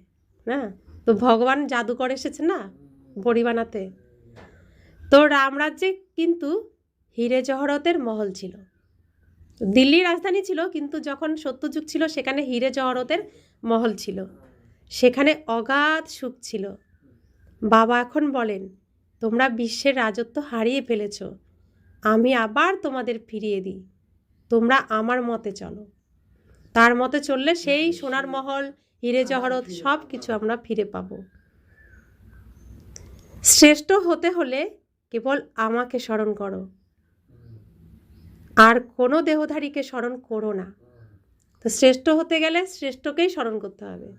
S1: না? তো ভগবান জাদুকর এসেছে না পরী বানাতে। তো রামরাজ্যে কিন্তু হিরে জহরতের মহল ছিল। দিল্লি রাজধানী ছিল, কিন্তু যখন সত্যযুগ ছিল সেখানে হিরে জহরতের মহল ছিল, সেখানে অগাধ সুখ ছিল। বাবা এখন বলেন, তোমরা বিশ্বের রাজত্ব হারিয়ে ফেলেছ, আমি আবার তোমাদের ফিরিয়ে দিই, তোমরা আমার মতে চলো। তার মতে চললে সেই সোনার মহল, হিরে জহরত সব কিছু আমরা ফিরে পাব। শ্রেষ্ঠ হতে হলে কেবল আমাকে স্মরণ করো, আর কোনো দেহধারীকে স্মরণ করো না। তো শ্রেষ্ঠ হতে গেলে শ্রেষ্ঠকেই স্মরণ করতে হবে।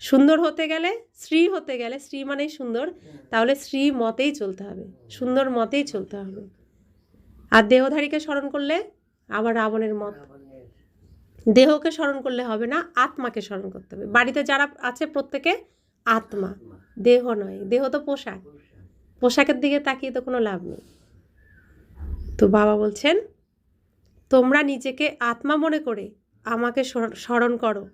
S1: সুন্দর হতে গেলে, শ্রী হতে গেলে, শ্রী মানেই সুন্দর, তাহলে শ্রী মতেই চলতে হবে, সুন্দর মতেই চলতে হবে। আর দেহধারীকে স্মরণ করলে আবার রাবণের মত। দেহকে স্মরণ করলে হবে না, আত্মাকে স্মরণ করতে হবে। বাড়িতে যারা আছে প্রত্যেকে আত্মা, দেহ নয়। দেহ তো পোশাক, পোশাকের দিকে তাকিয়ে তো কোনো লাভ নেই। তো বাবা বলছেন, তোমরা নিজেকে আত্মা মনে করে আমাকে স্মরণ করো,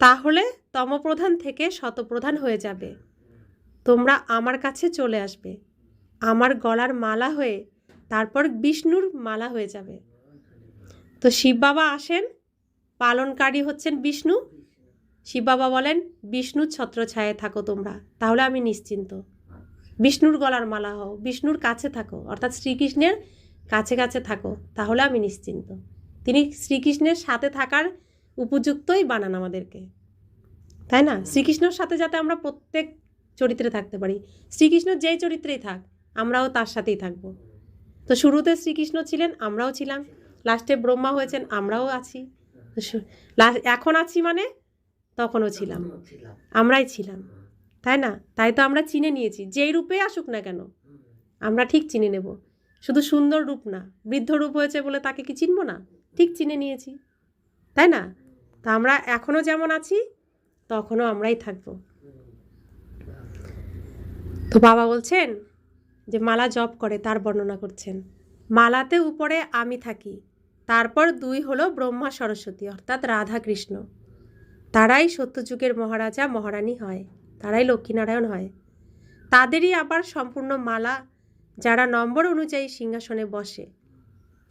S1: তাহলে তমপ্রধান থেকে শতপ্রধান হয়ে যাবে। তোমরা আমার কাছে চলে আসবে, আমার গলার মালা হয়ে তারপর বিষ্ণুর মালা হয়ে যাবে। তো শিব বাবা আসেন, পালনকারী হচ্ছেন বিষ্ণু। শিব বাবা বলেন, বিষ্ণুর ছত্রছায়ায় থাকো তোমরা, তাহলে আমি নিশ্চিন্ত। বিষ্ণুর গলার মালা হও, বিষ্ণুর কাছে থাকো, অর্থাৎ শ্রীকৃষ্ণের কাছে কাছে থাকো, তাহলে আমি নিশ্চিন্ত। তিনি শ্রীকৃষ্ণের সাথে থাকার উপযুক্তই বানান আমাদেরকে, তাই না? শ্রীকৃষ্ণের সাথে যাতে আমরা প্রত্যেক চরিত্রে থাকতে পারি। শ্রীকৃষ্ণ যেই চরিত্রেই থাক, আমরাও তার সাথেই থাকবো। তো শুরুতে শ্রীকৃষ্ণ ছিলেন, আমরাও ছিলাম। লাস্টে ব্রহ্মা হয়েছেন, আমরাও আছি। এখন আছি মানে তখনও ছিলাম, আমরাই ছিলাম, তাই না? তাই তো আমরা চিনে নিয়েছি, যেই রূপে আসুক না কেন আমরা ঠিক চিনে নেব। শুধু সুন্দর রূপ না, বৃদ্ধ রূপ হয়েছে বলে তাকে কি চিনব না? ঠিক চিনে নিয়েছি, তাই না? তা আমরা এখনও যেমন আছি তখনও আমরাই থাকব। তো বাবা বলছেন যে মালা জপ করে তার বর্ণনা করছেন। মালাতে উপরে আমি থাকি, তারপর দুই হলো ব্রহ্মা সরস্বতী, অর্থাৎ রাধা কৃষ্ণ। তারাই সত্যযুগের মহারাজা মহারানী হয়, তারাই লক্ষ্মীনারায়ণ হয়। তাদেরই আবার সম্পূর্ণ মালা, যারা নম্বর অনুযায়ী সিংহাসনে বসে।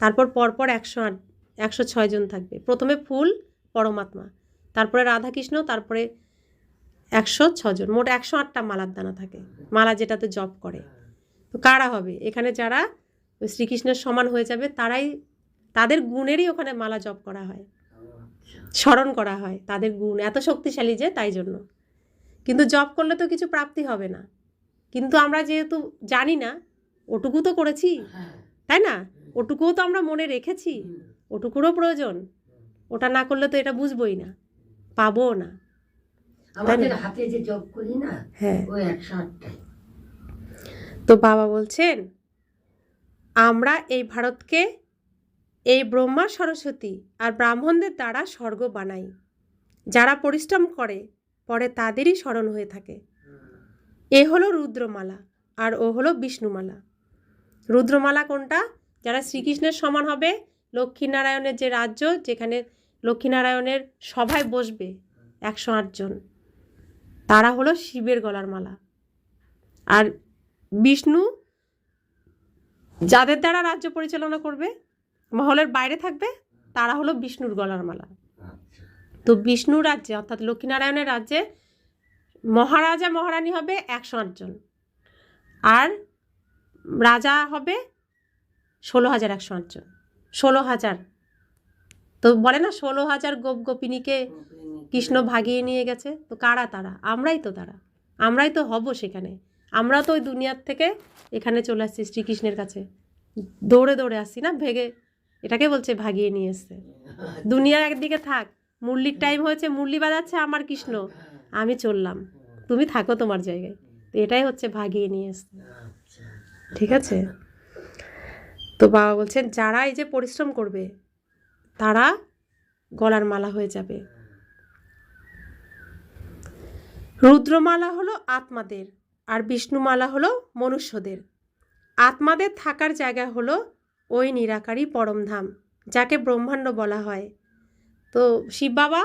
S1: তারপর পরপর 106 জন থাকবে। প্রথমে ফুল পরমাত্মা, তারপরে রাধাকৃষ্ণ, তারপরে 106 জন, মোট 108টা মালার দানা থাকে, মালা যেটাতে জপ করে। তো কারা হবে? এখানে যারা শ্রীকৃষ্ণের সমান হয়ে যাবে, তারাই, তাদের গুণেরই ওখানে মালা জপ করা হয়, স্মরণ করা হয়। তাদের গুণ এত শক্তিশালী যে, তাই জন্য। কিন্তু জপ করলে তো কিছু প্রাপ্তি হবে না, কিন্তু আমরা যেহেতু জানি না, ওটুকু তো করেছি, তাই না? ওটুকুও তো আমরা মনে রেখেছি, ওটুকুরও প্রয়োজন। ওটা না করলে তো এটা বুঝবই না, পাবো না।
S2: আমাদের হাতে যে জপ করি না,
S1: হ্যাঁ,
S2: ওই 108টাই।
S1: তো বাবা বলছেন, আমরা এই ভারতকে এই ব্রহ্মা সরস্বতী আর ব্রাহ্মণদের দ্বারা স্বর্গ বানাই। যারা পরিশ্রম করে পরে তাদেরই স্মরণ হয়ে থাকে। এ হলো রুদ্রমালা, আর ও হলো বিষ্ণুমালা। রুদ্রমালা কোনটা? যারা শ্রীকৃষ্ণের সমান হবে, লক্ষ্মীনারায়ণের যে রাজ্য, যেখানে লক্ষ্মীনারায়ণের সভায় বসবে 108 জন, তারা হলো শিবের গলার মালা। আর বিষ্ণু যাদের দ্বারা রাজ্য পরিচালনা করবে, মহলের বাইরে থাকবে, তারা হলো বিষ্ণুর গলার মালা।
S2: আচ্ছা।
S1: তো বিষ্ণু রাজ্যে অর্থাৎ লক্ষ্মীনারায়ণের রাজ্যে মহারাজা মহারানী হবে 108 জন, আর রাজা হবে 16,108 জন। 16,000, তো বলে না 16,000 গোপ গোপিনীকে কৃষ্ণ ভাগিয়ে নিয়ে গেছে। তো কারা তারা? আমরাই তো তারা, আমরাই তো হব সেখানে। আমরা তো ওই দুনিয়ার থেকে এখানে চলে আসছি শ্রীকৃষ্ণের কাছে, দৌড়ে দৌড়ে আসছি না, ভেগে, এটাকে বলছে ভাগিয়ে নিয়ে এসছে। দুনিয়া একদিকে থাক, মুরলির টাইম হয়েছে, মুরলি বাজাচ্ছে আমার কৃষ্ণ, আমি চললাম, তুমি থাকো তোমার জায়গায়। তো এটাই হচ্ছে ভাগিয়ে নিয়ে এসছে।
S2: আচ্ছা।
S1: ঠিক আছে? তো বাবা বলছেন যারা এই যে পরিশ্রম করবে তারা গলার মালা হয়ে যাবে। রুদ্রমালা হলো আত্মাদের, আর বিষ্ণুমালা হলো মনুষ্যদের। আত্মাদের থাকার জায়গা হলো ওই নিরাকারী পরমধাম, যাকে ব্রহ্মাণ্ড বলা হয়। তো শিব বাবা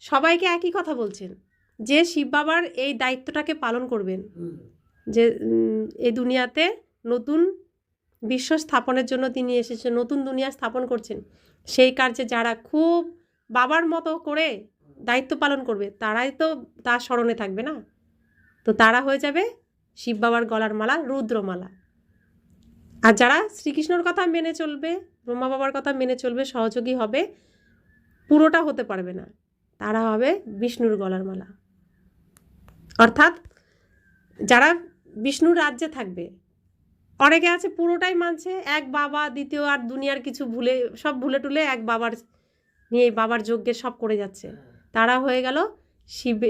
S1: সবাইকে একই কথা বলছেন, যে শিব বাবার এই দায়িত্বটাকে পালন করবেন,
S2: হুম।
S1: যে এই দুনিয়াতে নতুন বিশ্ব স্থাপনের জন্য তিনি এসেছেন, নতুন দুনিয়া স্থাপন করছেন। সেই কার্যে যারা খুব বাবার মতো করে দায়িত্ব পালন করবে, তারাই তো তার স্মরণে থাকবে না। তো তারা হয়ে যাবে শিব বাবার গলার মালা, রুদ্রমালা। আর যারা শ্রীকৃষ্ণর কথা মেনে চলবে, ব্রহ্মা বাবার কথা মেনে চলবে, সহযোগী হবে, পুরোটা হতে পারবে না, তারা হবে বিষ্ণুর গলার মালা। অর্থাৎ যারা বিষ্ণুর রাজ্যে থাকবে, অনেকে আছে পুরোটাই মানছে, এক বাবা, দ্বিতীয় আর দুনিয়ার কিছু ভুলে, সব ভুলে টুলে এক বাবার নিয়ে বাবার যজ্ঞের সব করে যাচ্ছে, তারা হয়ে গেল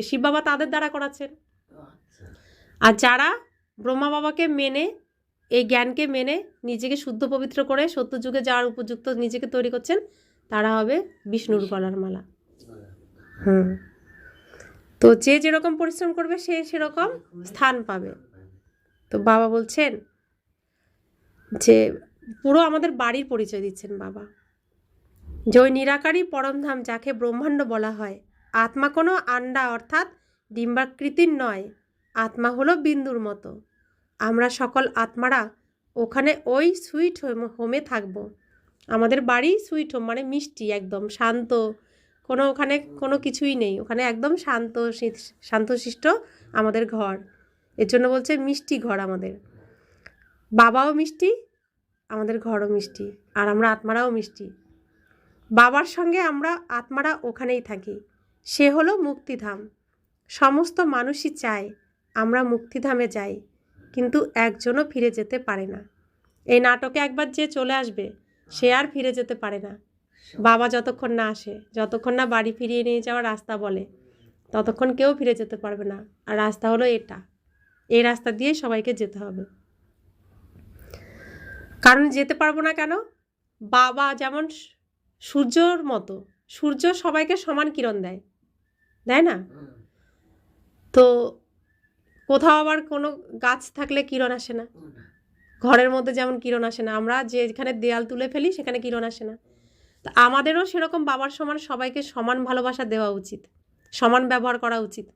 S1: শিব বাবা তাদের দ্বারা করাচ্ছেন।
S2: আচ্ছা।
S1: আর যারা ব্রহ্মা বাবাকে মেনে, এই জ্ঞানকে মেনে নিজেকে শুদ্ধ পবিত্র করে সত্যযুগে যাওয়ার উপযুক্ত নিজেকে তৈরি করছেন, তারা হবে বিষ্ণুর গলার মালা। তো যে যেরকম পরিশ্রম করবে সে সেরকম স্থান পাবে। তো বাবা বলছেন যে পুরো আমাদের বাড়ির পরিচয় দিচ্ছেন বাবা, যে ওই নিরাকারী পরমধাম যাকে ব্রহ্মাণ্ড বলা হয়, আত্মা কোনো আন্ডা অর্থাৎ ডিম্বাকৃতির নয়, আত্মা হলো বিন্দুর মতো। আমরা সকল আত্মারা ওখানে ওই সুইট হোমে থাকব। আমাদের বাড়ি সুইট হোম, মানে মিষ্টি, একদম শান্ত, কোনো ওখানে কোনো কিছুই নেই, ওখানে একদম শান্তশিষ্ট আমাদের ঘর। এর জন্য বলছে মিষ্টি ঘর আমাদের। বাবাও মিষ্টি, আমাদের ঘরও মিষ্টি, আর আমরা আত্মারাও মিষ্টি। বাবার সঙ্গে আমরা আত্মারা ওখানেই থাকি, সে হলো মুক্তিধাম। সমস্ত মানুষই চায় আমরা মুক্তিধামে যাই, কিন্তু একজনও ফিরে যেতে পারে না। এই নাটকে একবার যে চলে আসবে সে আর ফিরে যেতে পারে না। বাবা যতক্ষণ না আসে, যতক্ষণ না বাড়ি ফিরিয়ে নিয়ে যাওয়ার রাস্তা বলে, ততক্ষণ কেউ ফিরে যেতে পারবে না। আর রাস্তা হলো এটা, এই রাস্তা দিয়ে সবাইকে যেতে হবে। কারণ যেতে পারবো না কেন? বাবা যেমন সূর্যর মতো, সূর্য সবাইকে সমান কিরণ দেয়, দেয় না? তো কোথাও আবার কোনো গাছ থাকলে কিরণ আসে না, ঘরের মধ্যে যেমন কিরণ আসে না, আমরা যেখানে দেয়াল তুলে ফেলি সেখানে কিরণ আসে না। তো আমাদেরও সেরকম বাবার সমান সবাইকে সমান ভালোবাসা দেওয়া উচিত, সমান ব্যবহার করা উচিত,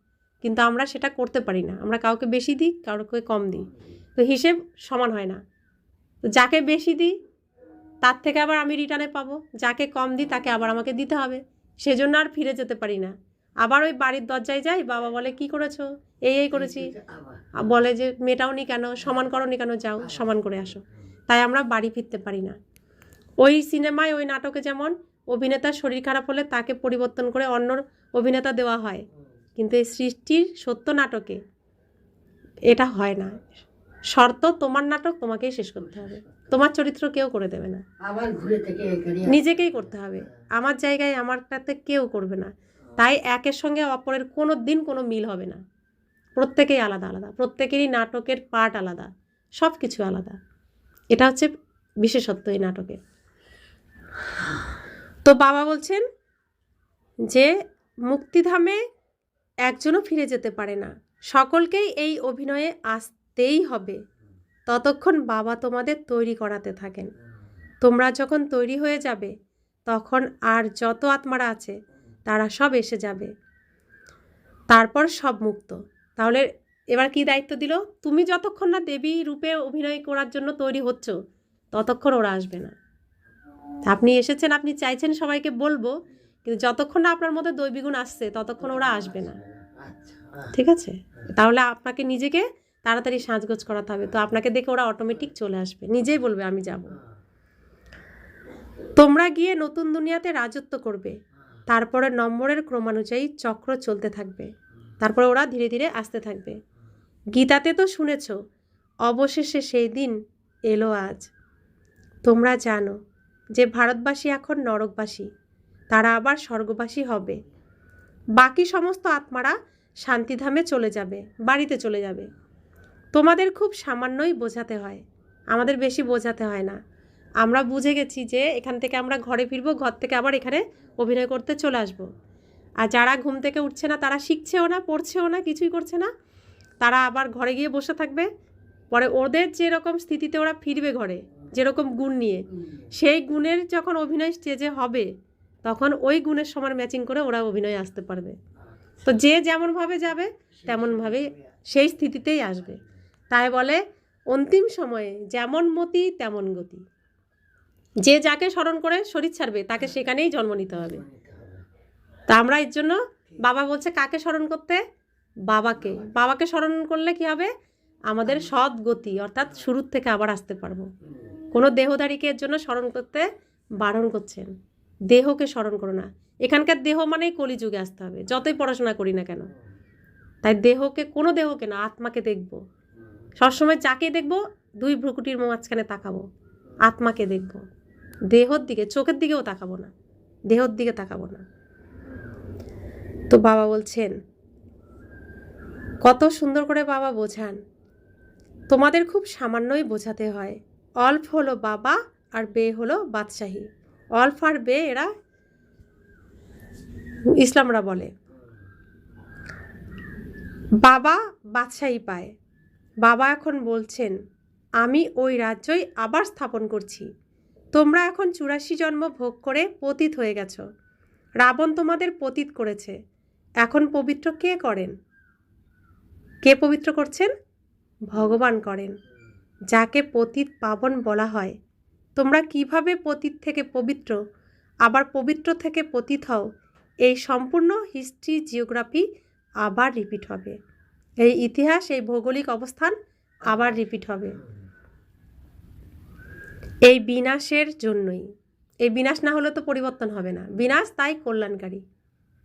S1: কিন্তু আমরা সেটা করতে পারি না। আমরা কাউকে বেশি দিই, কাউকে কম দিই, তো হিসেব সমান হয় না। তো যাকে বেশি দিই তার থেকে আবার আমি রিটার্নে পাবো, যাকে কম দিই তাকে আবার আমাকে দিতে হবে, সেজন্য আর ফিরে যেতে পারি না। আবার ওই বাড়ির দরজায় যাই, বাবা বলে কি করেছো, এই করেছি, বলে যে মেটাওনি কেন, সমান করোনি কেন, যাও সমান করে আসো। তাই আমরা বাড়ি ফিরতে পারি না। ওই সিনেমায়, ওই নাটকে যেমন অভিনেতার শরীর খারাপ হলে তাকে পরিবর্তন করে অন্য অভিনেতা দেওয়া হয়, কিন্তু এই সৃষ্টির সত্য নাটকে এটা হয় না। শর্ত, তোমার নাটক তোমাকেই শেষ করতে হবে, তোমার চরিত্র কেউ করে দেবে না,
S2: আবার ঘুরে থেকে
S1: নিজেকেই করতে হবে। আমার জায়গায় আমারটাতে কেউ করবে না। তাই একের সঙ্গে অপরের কোনো দিন কোনো মিল হবে না। প্রত্যেকেই আলাদা আলাদা, প্রত্যেকেরই নাটকের পার্ট আলাদা, সব কিছু আলাদা। এটা হচ্ছে বিশেষত্ব এই নাটকের। তো বাবা বলছেন যে মুক্তিধামে একজনও ফিরে যেতে পারে না, সকলকেই এই অভিনয়ে আসতেই হবে। ততক্ষণ বাবা তোমাদের তৈরি করাতে থাকেন। তোমরা যখন তৈরি হয়ে যাবে তখন আর যত আত্মারা আছে তারা সব এসে যাবে, তারপর সব মুক্ত। তাহলে এবার কি দায়িত্ব দিল? তুমি যতক্ষণ না দেবী রূপে অভিনয় করার জন্য তৈরি হচ্ছ ততক্ষণ ওরা আসবে না। আপনি এসেছেন, আপনি চাইছেন সবাইকে বলবো, কিন্তু যতক্ষণ না আপনার মধ্যে দৈবিগুণ আসছে ততক্ষণ ওরা আসবে না। ঠিক আছে? তাহলে আপনাকে নিজেকে তাড়াতাড়ি সাজগোজ করাতে হবে। তো আপনাকে দেখে ওরা অটোমেটিক চলে আসবে, নিজেই বলবে আমি যাব। তোমরা গিয়ে নতুন দুনিয়াতে রাজত্ব করবে, তারপরে নম্বরের ক্রমানুযায়ী চক্র চলতে থাকবে, তারপরে ওরা ধীরে ধীরে আসতে থাকবে। গীতাতে তো শুনেছ, অবশেষে সেই দিন এলো আজ। তোমরা জানো যে ভারতবাসী এখন নরকবাসী, তারা আবার স্বর্গবাসী হবে। বাকি সমস্ত আত্মারা শান্তিধামে চলে যাবে, বাড়িতে চলে যাবে। তোমাদের খুব সামান্যই বোঝাতে হয়, আমাদের বেশি বোঝাতে হয় না। আমরা বুঝে গেছি যে এখান থেকে আমরা ঘরে ফিরবো, ঘর থেকে আবার এখানে অভিনয় করতে চলে আসব। আর যারা ঘুম থেকে উঠছে না, তারা শিখছেও না, পড়ছেও না, কিছুই করছে না, তারা আবার ঘরে গিয়ে বসে থাকবে। পরে ওদের যেরকম স্থিতিতে ওরা ফিরবে ঘরে, যেরকম গুণ নিয়ে, সেই গুণের যখন অভিনয় স্টেজে হবে তখন ওই গুণের সমান ম্যাচিং করে ওরা অভিনয়ে আসতে পারবে। তো যে যেমনভাবে যাবে তেমনভাবে সেই স্থিতিতেই আসবে। তাই বলে অন্তিম সময়ে যেমন মতি তেমন গতি। যে যাকে স্মরণ করে শরীর ছাড়বে তাকে সেখানেই জন্ম নিতে হবে। তা আমরা এর জন্য বাবা বলছে কাকে স্মরণ করতে? বাবাকে। বাবাকে স্মরণ করলে কি হবে? আমাদের সৎ গতি, অর্থাৎ শুরুর থেকে আবার আসতে পারবো। কোনো দেহধারীকে এর জন্য স্মরণ করতে বারণ করছেন। দেহকে স্মরণ করো না। এখানকার দেহ মানেই কলিযুগে আসতে হবে, যতই পড়াশোনা করি না কেন। তাই দেহকে, কোনো দেহকে না, আত্মাকে দেখব। সবসময় যাকে দেখব দুই ভ্রুকুটির মাঝখানে তাকাবো, আত্মাকে দেখব। দেহর দিকে, চোখের দিকেও তাকাবো না, দেহর দিকে তাকাবো না। তো বাবা বলছেন, কত সুন্দর করে বাবা বোঝান। তোমাদের খুব সামান্যই বোঝাতে হয়। অল্প হলো বাবা আর বে হলো বাদশাহী। অল্প আর বে এরা ইসলামরা বলে। বাবা বাদশাহী পায়। বাবা এখন বলছেন, আমি ওই রাজ্যই আবার স্থাপন করছি। তোমরা এখন 84 জন্ম ভোগ করে পতিত হয়ে গেছ। রাবণ তোমাদের পতিত করেছে। এখন পবিত্র কে করেন? কে পবিত্র করছেন? ভগবান করেন, যাকে পতিত পাবন বলা হয়। তোমরা কিভাবে পতিত থেকে পবিত্র, আবার পবিত্র থেকে পতিত হও, এই সম্পূর্ণ হিস্ট্রি, জিওগ্রাফি আবার রিপিট হবে। এই ইতিহাস, এই ভৌগোলিক অবস্থান আবার রিপিট হবে। এই বিনাশের জন্যই। এই বিনাশ না হলে তো পরিবর্তন হবে না। বিনাশ তাই কল্যাণকারী।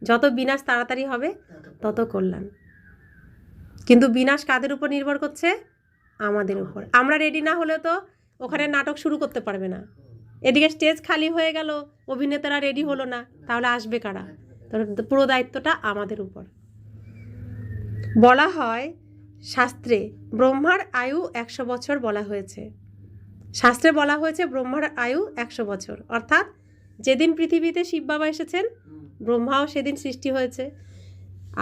S1: যত বিনাশ তাড়াতাড়ি হবে তত কল্যাণ। কিন্তু বিনাশ কাদের উপর নির্ভর করছে? আমাদের উপর। আমরা রেডি না হলে তো ওখানে নাটক শুরু করতে পারবে না। এদিকে স্টেজ খালি হয়ে গেল, অভিনেতারা রেডি হলো না, তাহলে আসবে কারা? তো পুরো দায়িত্বটা আমাদের উপর। বলা হয় শাস্ত্রে ব্রহ্মার আয়ু 100 বছর বলা হয়েছে। শাস্ত্রে বলা হয়েছে ব্রহ্মার আয়ু 100 বছর, অর্থাৎ যেদিন পৃথিবীতে শিব বাবা এসেছেন ব্রহ্মাও সেদিন সৃষ্টি হয়েছে।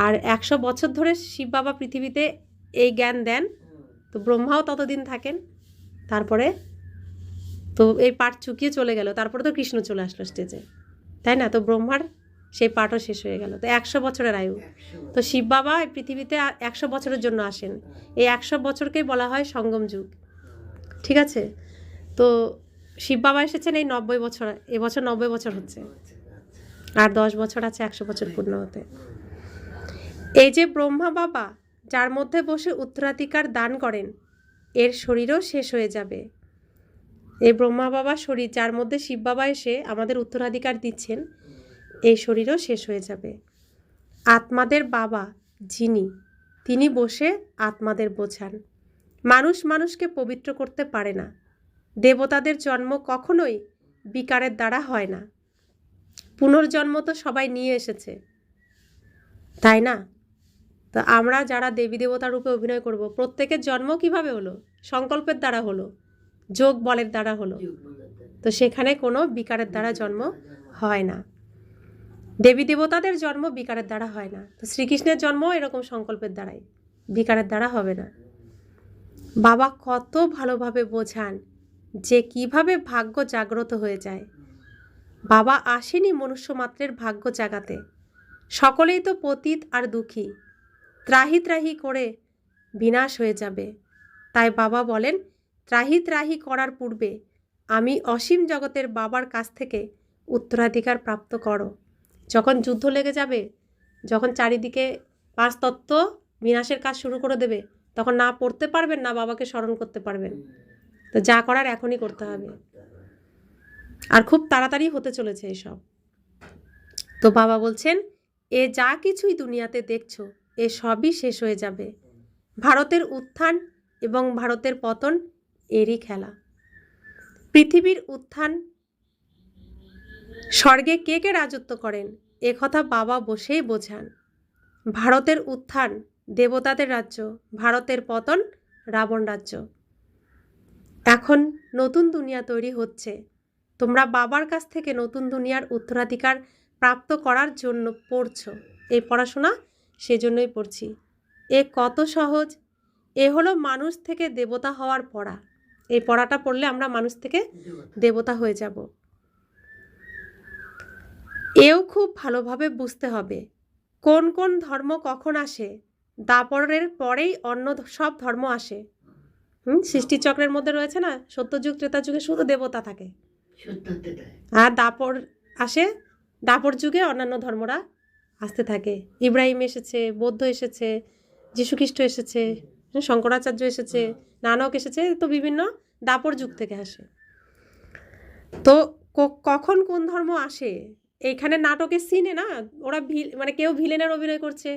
S1: আর 100 বছর ধরে শিব বাবা পৃথিবীতে এই জ্ঞান দেন, তো ব্রহ্মাও ততদিন থাকেন। তারপরে তো এই পাঠ চুকিয়ে চলে গেল, তারপরে তো কৃষ্ণ চলে আসলো স্টেজে, তাই না? তো ব্রহ্মার সেই পাঠও শেষ হয়ে গেল। তো 100 বছরের আয়ু। তো শিব বাবা এই পৃথিবীতে 100 বছরের জন্য আসেন। এই 100 বছরকেই বলা হয় সঙ্গম যুগ। ঠিক আছে? তো শিব বাবা এসেছেন এই 90 বছর, এবছর 90 বছর হচ্ছে, আর 10 বছর আছে 100 বছর পূর্ণ হতে। এই যে ব্রহ্মা বাবা যার মধ্যে বসে উত্তরাধিকার দান করেন, এর শরীরও শেষ হয়ে যাবে। এই ব্রহ্মা বাবা শরীর, যার মধ্যে শিব বাবা এসে আমাদের উত্তরাধিকার দিচ্ছেন, এই শরীরও শেষ হয়ে যাবে। আত্মাদের বাবা যিনি, তিনি বসে আত্মাদের বোঝান। মানুষ মানুষকে পবিত্র করতে পারে না। দেবতাদের জন্ম কখনোই বিকারের দ্বারা হয় না। পুনর্জন্ম তো সবাই নিয়ে এসেছে, তাই না? তো আমরা যারা দেবী দেবতার রূপে অভিনয় করব, প্রত্যেকের জন্ম কিভাবে হলো? সংকল্পের দ্বারা হলো, যোগ বলের দ্বারা হলো। তো সেখানে কোনো বিকারের দ্বারা জন্ম হয় না। দেবী দেবতাদের জন্ম বিকারের দ্বারা হয় না। তো শ্রীকৃষ্ণের জন্ম এরকম সংকল্পের দ্বারাই, বিকারের দ্বারা হবে না। বাবা কত ভালোভাবে বোঝান যে কিভাবে ভাগ্য জাগ্রত হয়ে যায়। বাবা আসেনি মনুষ্যমাত্রের ভাগ্য জাগাতে, সকলেই তো পতিত আর দুঃখী, ত্রাহি ত্রাহি করে বিনাশ হয়ে যাবে। তাই বাবা বলেন, ত্রাহি ত্রাহি করার পূর্বে আমি অসীম জগতের বাবার কাছ থেকে উত্তরাধিকার প্রাপ্ত করো। যখন যুদ্ধ লেগে যাবে, যখন চারিদিকে পাঁচ তত্ত্ব বিনাশের কাজ শুরু করে দেবে, তখন না পড়তে পারবেন না বাবাকে স্মরণ করতে পারবেন। তো যা করার এখনই করতে হবে, আর খুব তাড়াতাড়ি হতে চলেছে এসব। তো বাবা বলছেন, এ যা কিছুই দুনিয়াতে দেখছো এ সবই শেষ হয়ে যাবে। ভারতের উত্থান এবং ভারতের পতন এরই খেলা। পৃথিবীর উত্থান, স্বর্গে কে কে রাজত্ব করেন এ কথা বাবা বসেই বোঝান। ভারতের উত্থান দেবতাদের রাজ্য, ভারতের পতন রাবণ রাজ্য। এখন নতুন দুনিয়া তৈরি হচ্ছে, তোমরা বাবার কাছ থেকে নতুন দুনিয়ার উত্তরাধিকার প্রাপ্ত করার জন্য পড়ছো। এই পড়াশোনা সেজন্যই পড়ছি। এ কত সহজ! এ হলো মানুষ থেকে দেবতা হওয়ার পড়া। এই পড়াটা পড়লে আমরা মানুষ থেকে দেবতা হয়ে যাব। এও খুব ভালোভাবে বুঝতে হবে কোন কোন ধর্ম কখন আসে। দাপরের পরেই অন্য সব ধর্ম আসে। সৃষ্টিচক্রের মধ্যে রয়েছে না, সত্যযুগ ত্রেতা যুগে শুধু দেবতা থাকে, আর দাপর আসে, দাপর যুগে অন্যান্য ধর্মরা আসতে থাকে। ইব্রাহিম এসেছে, বৌদ্ধ এসেছে, যীশুখ্রিস্ট এসেছে, শঙ্করাচার্য এসেছে, নানক এসেছে, তো বিভিন্ন দাপর যুগ থেকে আসে। তো কখন কোন ধর্ম আসে, এইখানে নাটকের সিনে না ওরা মানে কেউ ভিলেনের অভিনয় করছে,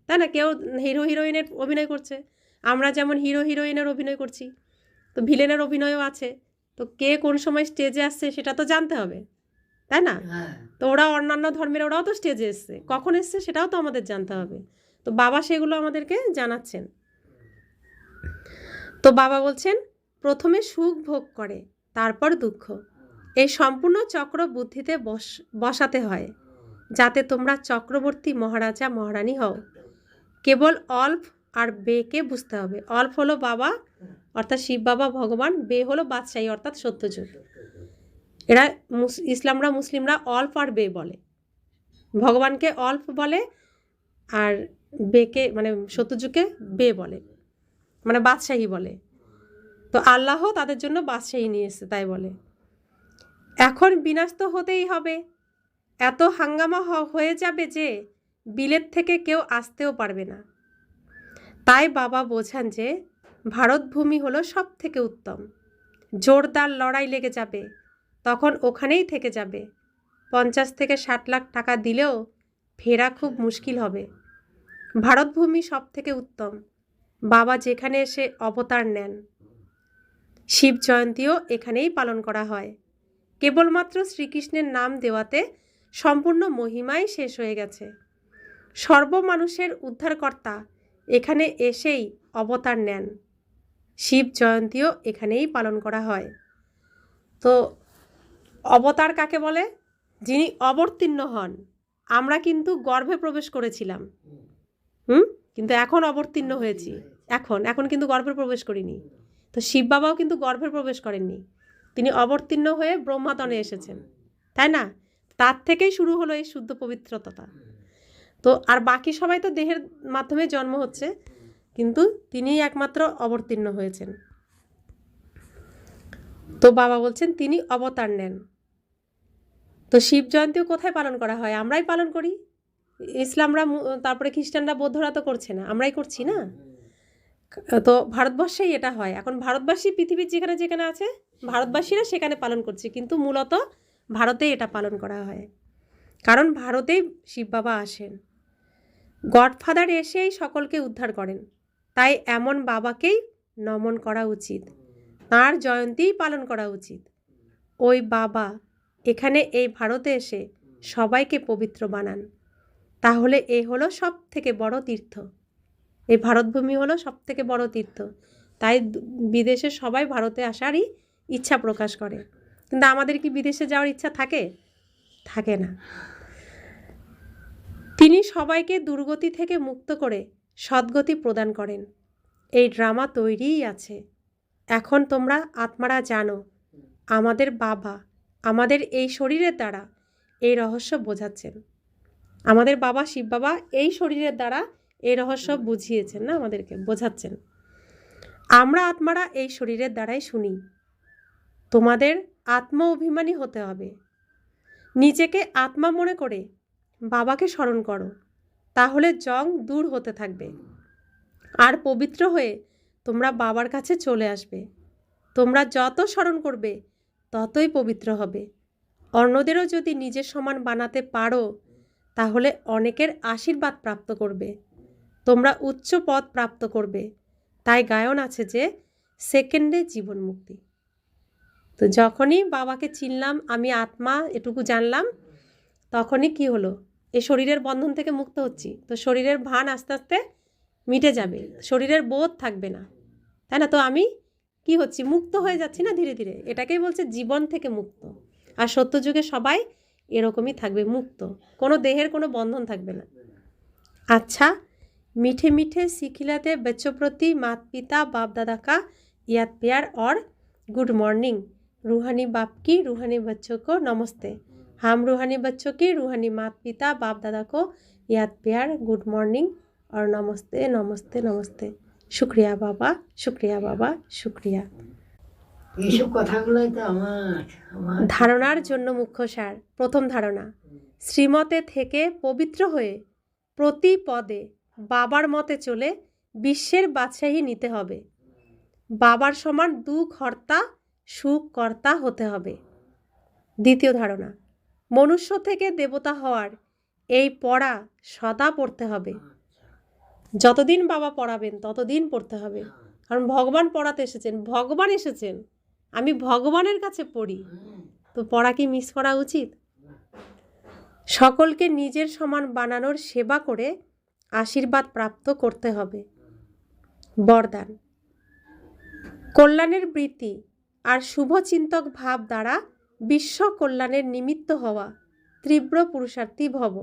S1: তাই না, কেউ হিরো হিরোইনের অভিনয় করছে। আমরা যেমন হিরো হিরোইনের অভিনয় করছি, তো ভিলেনের অভিনয়ও আছে। তো কে কোন সময় স্টেজে আসছে সেটা তো জানতে হবে, তাই না? তো ওরা অন্যান্য ধর্মের ওরাও তো স্টেজে এসছে, কখন এসছে সেটাও তো আমাদের জানতে হবে। তো বাবা সেগুলো আমাদেরকে জানাচ্ছেন। তো বাবা বলছেন, প্রথমে সুখ ভোগ করে তারপর দুঃখ। এই সম্পূর্ণ চক্র বুদ্ধিতে বসাতে হয়, যাতে তোমরা চক্রবর্তী মহারাজা মহারানী হও। কেবল অল্প আর বেকে বুঝতে হবে। অল্প হলো বাবা অর্থাৎ শিব বাবা ভগবান, বে হলো বাদশাহী অর্থাৎ সত্যযুগ। এরা মুসলিমরা অল্প আর বে বলে, ভগবানকে অল্প বলে, আর বেকে মানে সত্যযুগকে বে বলে, মানে বাদশাহী বলে। তো আল্লাহ তাদের জন্য বাদশাহী নিয়ে এসছে, তাই বলে। এখন বিনাশ তো হতেই হবে, এত হাঙ্গামা হয়ে যাবে যে বিলেত থেকে কেউ আসতেও পারবে না। তাই বাবা বোঝান যে ভারতভূমি হলো সব থেকে উত্তম। জোরদার লড়াই লেগে যাবে, তখন ওখানেই থেকে যাবে। 50 থেকে 60 লাখ টাকা দিলেও ফেরা খুব মুশকিল হবে। ভারতভূমি সব থেকে উত্তম। বাবা যেখানে এসে অবতার নেন, শিব জয়ন্তীও এখানেই পালন করা হয়। কেবলমাত্র শ্রীকৃষ্ণের নাম দেওয়াতে সম্পূর্ণ মহিমাই শেষ হয়ে গেছে। সর্বমানুষের উদ্ধারকর্তা এখানে এসেই অবতার নেন। শিব জয়ন্তীও এখানেই পালন করা হয়। তো অবতার কাকে বলে? যিনি অবতীর্ণ হন। আমরা কিন্তু গর্ভে প্রবেশ করেছিলাম, কিন্তু এখন অবতীর্ণ হয়েছি। এখন কিন্তু গর্ভে প্রবেশ করিনি। তো শিব বাবাও কিন্তু গর্ভে প্রবেশ করেননি, তিনি অবতীর্ণ হয়ে ব্রহ্মাতনে এসেছেন, তাই না? তার থেকেই শুরু হলো এই শুদ্ধ পবিত্রতা। তো আর বাকি সবাই তো দেহের মাধ্যমে জন্ম হচ্ছে, কিন্তু তিনিই একমাত্র অবতীর্ণ হয়েছেন। তো বাবা বলছেন তিনি অবতার নেন। তো শিব জয়ন্তীও কোথায় পালন করা হয়? আমরাই পালন করি। ইসলামরা, তারপরে খ্রিস্টানরা, বৌদ্ধরা তো করছে না, আমরাই করছি না। তো ভারতবর্ষেই এটা হয়। এখন ভারতবাসী পৃথিবীর যেখানে যেখানে আছে ভারতবাসীরা সেখানে পালন করছে, কিন্তু মূলত ভারতেই এটা পালন করা হয়, কারণ ভারতেই শিব বাবা আসেন। গডফাদার এসেই সকলকে উদ্ধার করেন, তাই এমন বাবাকেই নমন করা উচিত, তাঁর জয়ন্তীই পালন করা উচিত। ওই বাবা এখানে এই ভারতে এসে সবাইকে পবিত্র বানান। তাহলে এ হলো সব থেকে বড় তীর্থ। এই ভারতভূমি হলো সব থেকে বড় তীর্থ, তাই বিদেশে সবাই ভারতে আসারই ইচ্ছা প্রকাশ করে। কিন্তু আমাদের কি বিদেশে যাওয়ার ইচ্ছা থাকে? থাকে না। তিনি সবাইকে দুর্গতি থেকে মুক্ত করে সদ্গতি প্রদান করেন। এই ড্রামা তৈরিই আছে। এখন তোমরা আত্মারা জানো আমাদের বাবা আমাদের এই শরীরের দ্বারা এই রহস্য বোঝাচ্ছেন। আমাদের বাবা শিব বাবা এই শরীরের দ্বারা এই রহস্য বুঝিয়েছেন, না আমাদেরকে বোঝাচ্ছেন। আমরা আত্মারা এই শরীরের দ্বারাই শুনি। তোমাদের আত্ম অভিমানী হতে হবে। নিজেকে আত্মা মনে করে বাবাকে স্মরণ করো, তাহলে জং দূর হতে থাকবে আর পবিত্র হয়ে তোমরা বাবার কাছে চলে আসবে। তোমরা যত স্মরণ করবে ততই পবিত্র হবে। অন্যদেরও যদি নিজের সমান বানাতে পারো তাহলে অনেকের আশীর্বাদ প্রাপ্ত করবে, তোমরা উচ্চ পদ প্রাপ্ত করবে। তাই গায়ন আছে যে সেকেন্ডে জীবন মুক্তি। তো যখনই বাবাকে চিনলাম, আমি আত্মা এটুকু জানলাম, তখনই কি হলো, এই শরীরের বন্ধন থেকে মুক্ত হচ্ছি। তো শরীরের ভান আস্তে আস্তে মিটে যাবে, শরীরের বোধ থাকবে না, তাই না? তো আমি কি হচ্ছি, মুক্ত হয়ে যাচ্ছি না ধীরে ধীরে। এটাকেই বলছে জীবন থেকে মুক্ত। আর সত্যযুগে সবাই এরকমই থাকবে, মুক্ত, কোনো দেহের কোনো বন্ধন থাকবে না। अच्छा मीठे मीठे सिखिलाते बच्चों प्रति माता पिता बाप दादा का याद प्यार और गुड मॉर्निंग। रूहानी बाप की रूहानी बच्चों को नमस्ते। हम रूहानी बच्चों की रूहानी माता पिता बाप दादा को याद प्यार गुड मॉर्निंग और नमस्ते नमस्ते नमस्ते। शुक्रिया बाबा, शुक्रिया बाबा, शुक्रिया।
S2: এইসব কথাগুলোই তো আমার
S1: ধারণার জন্য মুখ্য সার। প্রথম ধারণা, শ্রীমতে থেকে পবিত্র হয়ে প্রতি পদে বাবার মতে চলে বিশ্বের বাদশাহী নিতে হবে। বাবার সমান দুঃখহর্তা সুখকর্তা হতে হবে। দ্বিতীয় ধারণা, মনুষ্য থেকে দেবতা হওয়ার এই পড়া সদা পড়তে হবে। যতদিন বাবা পড়াবেন ততদিন পড়তে হবে, কারণ ভগবান পড়াতে এসেছেন, ভগবান এসেছেন, আমি ভগবানের কাছে পড়ি, তো পড়া কি মিস করা উচিত? সকলকে নিজের সমান বানানোর সেবা করে আশীর্বাদ প্রাপ্ত করতে হবে। বরদান, কল্যাণের বৃত্তি আর শুভচিন্তক ভাব দ্বারা বিশ্ব কল্যাণের নিমিত্ত হওয়া তীব্র পুরুষার্থী ভব।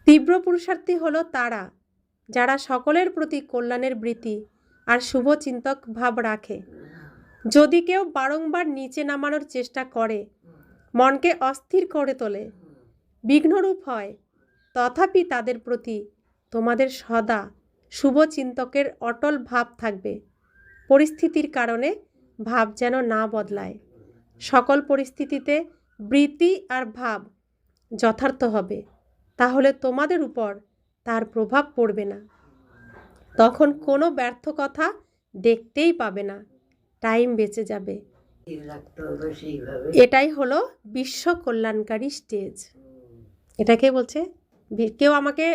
S1: তীব্র পুরুষার্থী হলো তারা যারা সকলের প্রতি কল্যাণের বৃত্তি আর শুভচিন্তক ভাব রাখে। যদি কেউ বারংবার নিচে নামানোর চেষ্টা করে, মনকে অস্থির করে তোলে, বিঘ্নরূপ হয়, তথাপি তাদের প্রতি তোমাদের সদা শুভচিন্তকের অটল ভাব থাকবে। পরিস্থিতির কারণে ভাব যেন না বদলায়। সকল পরিস্থিতিতে বৃত্তি আর ভাব যথার্থ হবে, তাহলে তোমাদের উপর তার প্রভাব পড়বে না। তখন কোনো ব্যর্থ কথা দেখতেই পাবে না, টাইম বেঁচে যাবে।
S2: রাখতে হবে সেইভাবে।
S1: এটাই হলো বিশ্ব কল্যাণকারী স্টেজ। এটাকে বলছে, কেউ আমাকে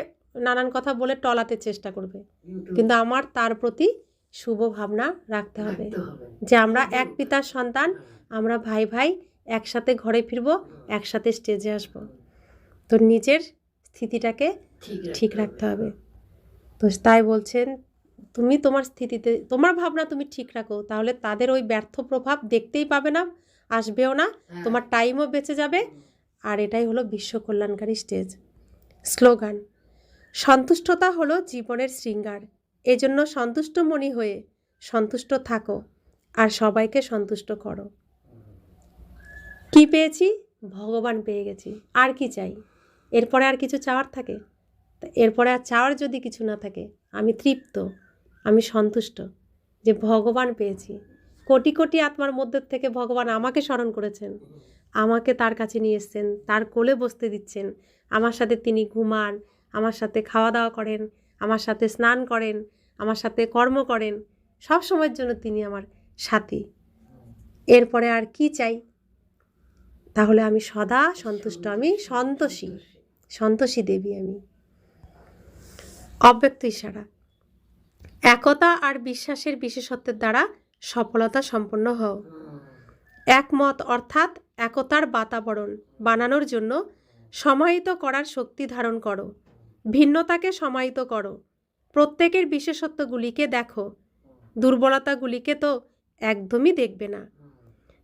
S1: নানান কথা বলে টলাতে চেষ্টা করবে, কিন্তু আমার তার প্রতি শুভ ভাবনা রাখতে হবে যে আমরা এক পিতার সন্তান, আমরা ভাই ভাই, একসাথে ঘরে ফিরবো, একসাথে স্টেজে আসবো। তো নিজের স্থিতিটাকে ঠিক রাখতে হবে। তো তাই বলছেন, তুমি তোমার স্থিতিতে তোমার ভাবনা তুমি ঠিক রাখো, তাহলে তাদের ওই ব্যর্থ প্রভাব দেখতেই পাবে না, আসবেও না, তোমার টাইমও বেঁচে যাবে। আর এটাই হলো বিশ্ব কল্যাণকারী স্টেজ। স্লোগান, সন্তুষ্টতা হলো জীবনের শৃঙ্গার, এজন্য সন্তুষ্ট মনি হয়ে সন্তুষ্ট থাকো আর সবাইকে সন্তুষ্ট করো। কি পেয়েছি? ভগবান পেয়ে গেছি, আর কি চাই? এরপরে আর কিছু চাওয়ার থাকে? এরপরে আর চাওয়ার যদি কিছু না থাকে, আমি তৃপ্ত, আমি সন্তুষ্ট যে ভগবান পেয়েছি। কোটি কোটি আত্মার মধ্যে থেকে ভগবান আমাকে স্মরণ করেছেন, আমাকে তার কাছে নিয়ে এসছেন, তার কোলে বসতে দিচ্ছেন, আমার সাথে তিনি ঘুমান, আমার সাথে খাওয়া দাওয়া করেন, আমার সাথে স্নান করেন, আমার সাথে কর্ম করেন, সব সময়ের জন্য তিনি আমার সাথী। এরপরে আর কি চাই? তাহলে আমি সদা সন্তুষ্ট, আমি সন্তোষী, সন্তোষী দেবী আমি। অব্যক্ত ইশারা, একতা আর বিশ্বাসের বিশেষত্বের দ্বারা সফলতা সম্পন্ন হও। একমত অর্থাৎ একতার বাতাবরণ বানানোর জন্য সমাহিত করার শক্তি ধারণ করো, ভিন্নতাকে সমাহিত করো, প্রত্যেকের বিশেষত্বগুলিকে দেখো, দুর্বলতাগুলিকে তো একদমই দেখবে না।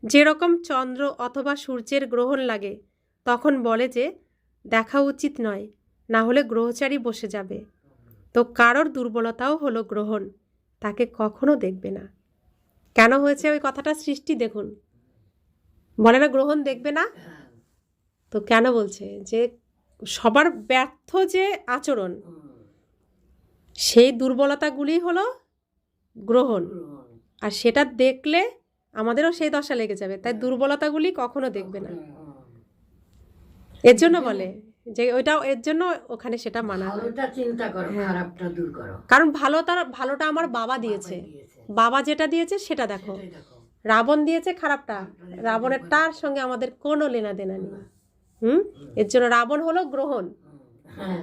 S1: যেরকম চন্দ্র অথবা সূর্যের গ্রহণ লাগে, তখন বলে যে দেখা উচিত নয়, না হলে গ্রহচারী বসে যাবে। তো কারোর দুর্বলতাও হলো গ্রহণ, তাকে কখনো দেখবে না। কেন হয়েছে ওই কথাটা সৃষ্টি দেখুন, বলে না গ্রহণ দেখবে না,
S2: হ্যাঁ,
S1: তো কেন বলছে যে সবার ব্যর্থ যে আচরণ, সেই দুর্বলতাগুলি হলো গ্রহণ,
S2: গ্রহণ।
S1: আর সেটা দেখলে আমাদেরও সেই দশা লেগে যাবে, তাই দুর্বলতাগুলি কখনো দেখবে না। এর জন্য বলে যে ওইটা, এর জন্য ওখানে সেটা মানা হয়।
S2: ভালোটা চিন্তা করো, খারাপটা দূর করো।
S1: কারণ ভালোটা আমার বাবা দিয়েছে, বাবা যেটা দিয়েছে সেটা দেখো।
S2: সেটাই দেখো।
S1: রাবণ দিয়েছে খারাপটা, রাবণেরটার সঙ্গে আমাদের কোনো লেনা দেনা নেই। এর জন্য রাবণ হলো গ্রহণ,
S2: হ্যাঁ,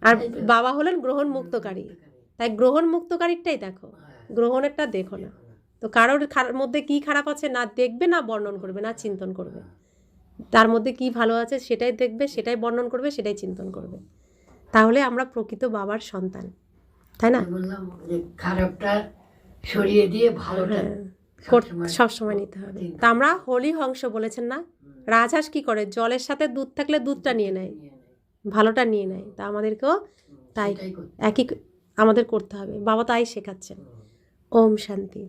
S1: আর বাবা হলেন গ্রহণ মুক্তকারী, তাই গ্রহণ মুক্তকারীটাই দেখো, গ্রহণেরটা দেখো না। তো কারোর মধ্যে কি খারাপ আছে না দেখবে, না বর্ণন করবে, না চিন্তন করবে। তার মধ্যে কি ভালো আছে সেটাই দেখবে, সেটাই বর্ণন করবে, সেটাই চিন্তন করবে। তাহলে আমরা প্রকৃত বাবার সন্তান, তাই না?
S2: বললাম যে খারাপটা সরিয়ে দিয়ে ভালোটা
S1: সবসময় নিতে হবে। তা আমরা হোলি হংস বলেছেন না, রাজহাঁস কি করে, জলের সাথে দুধ থাকলে দুধটা নিয়ে নেয়, ভালোটা নিয়ে নেয়। তা আমাদেরকেও তাই একই আমাদের করতে হবে, বাবা তাই শেখাচ্ছেন। ওম শান্তি।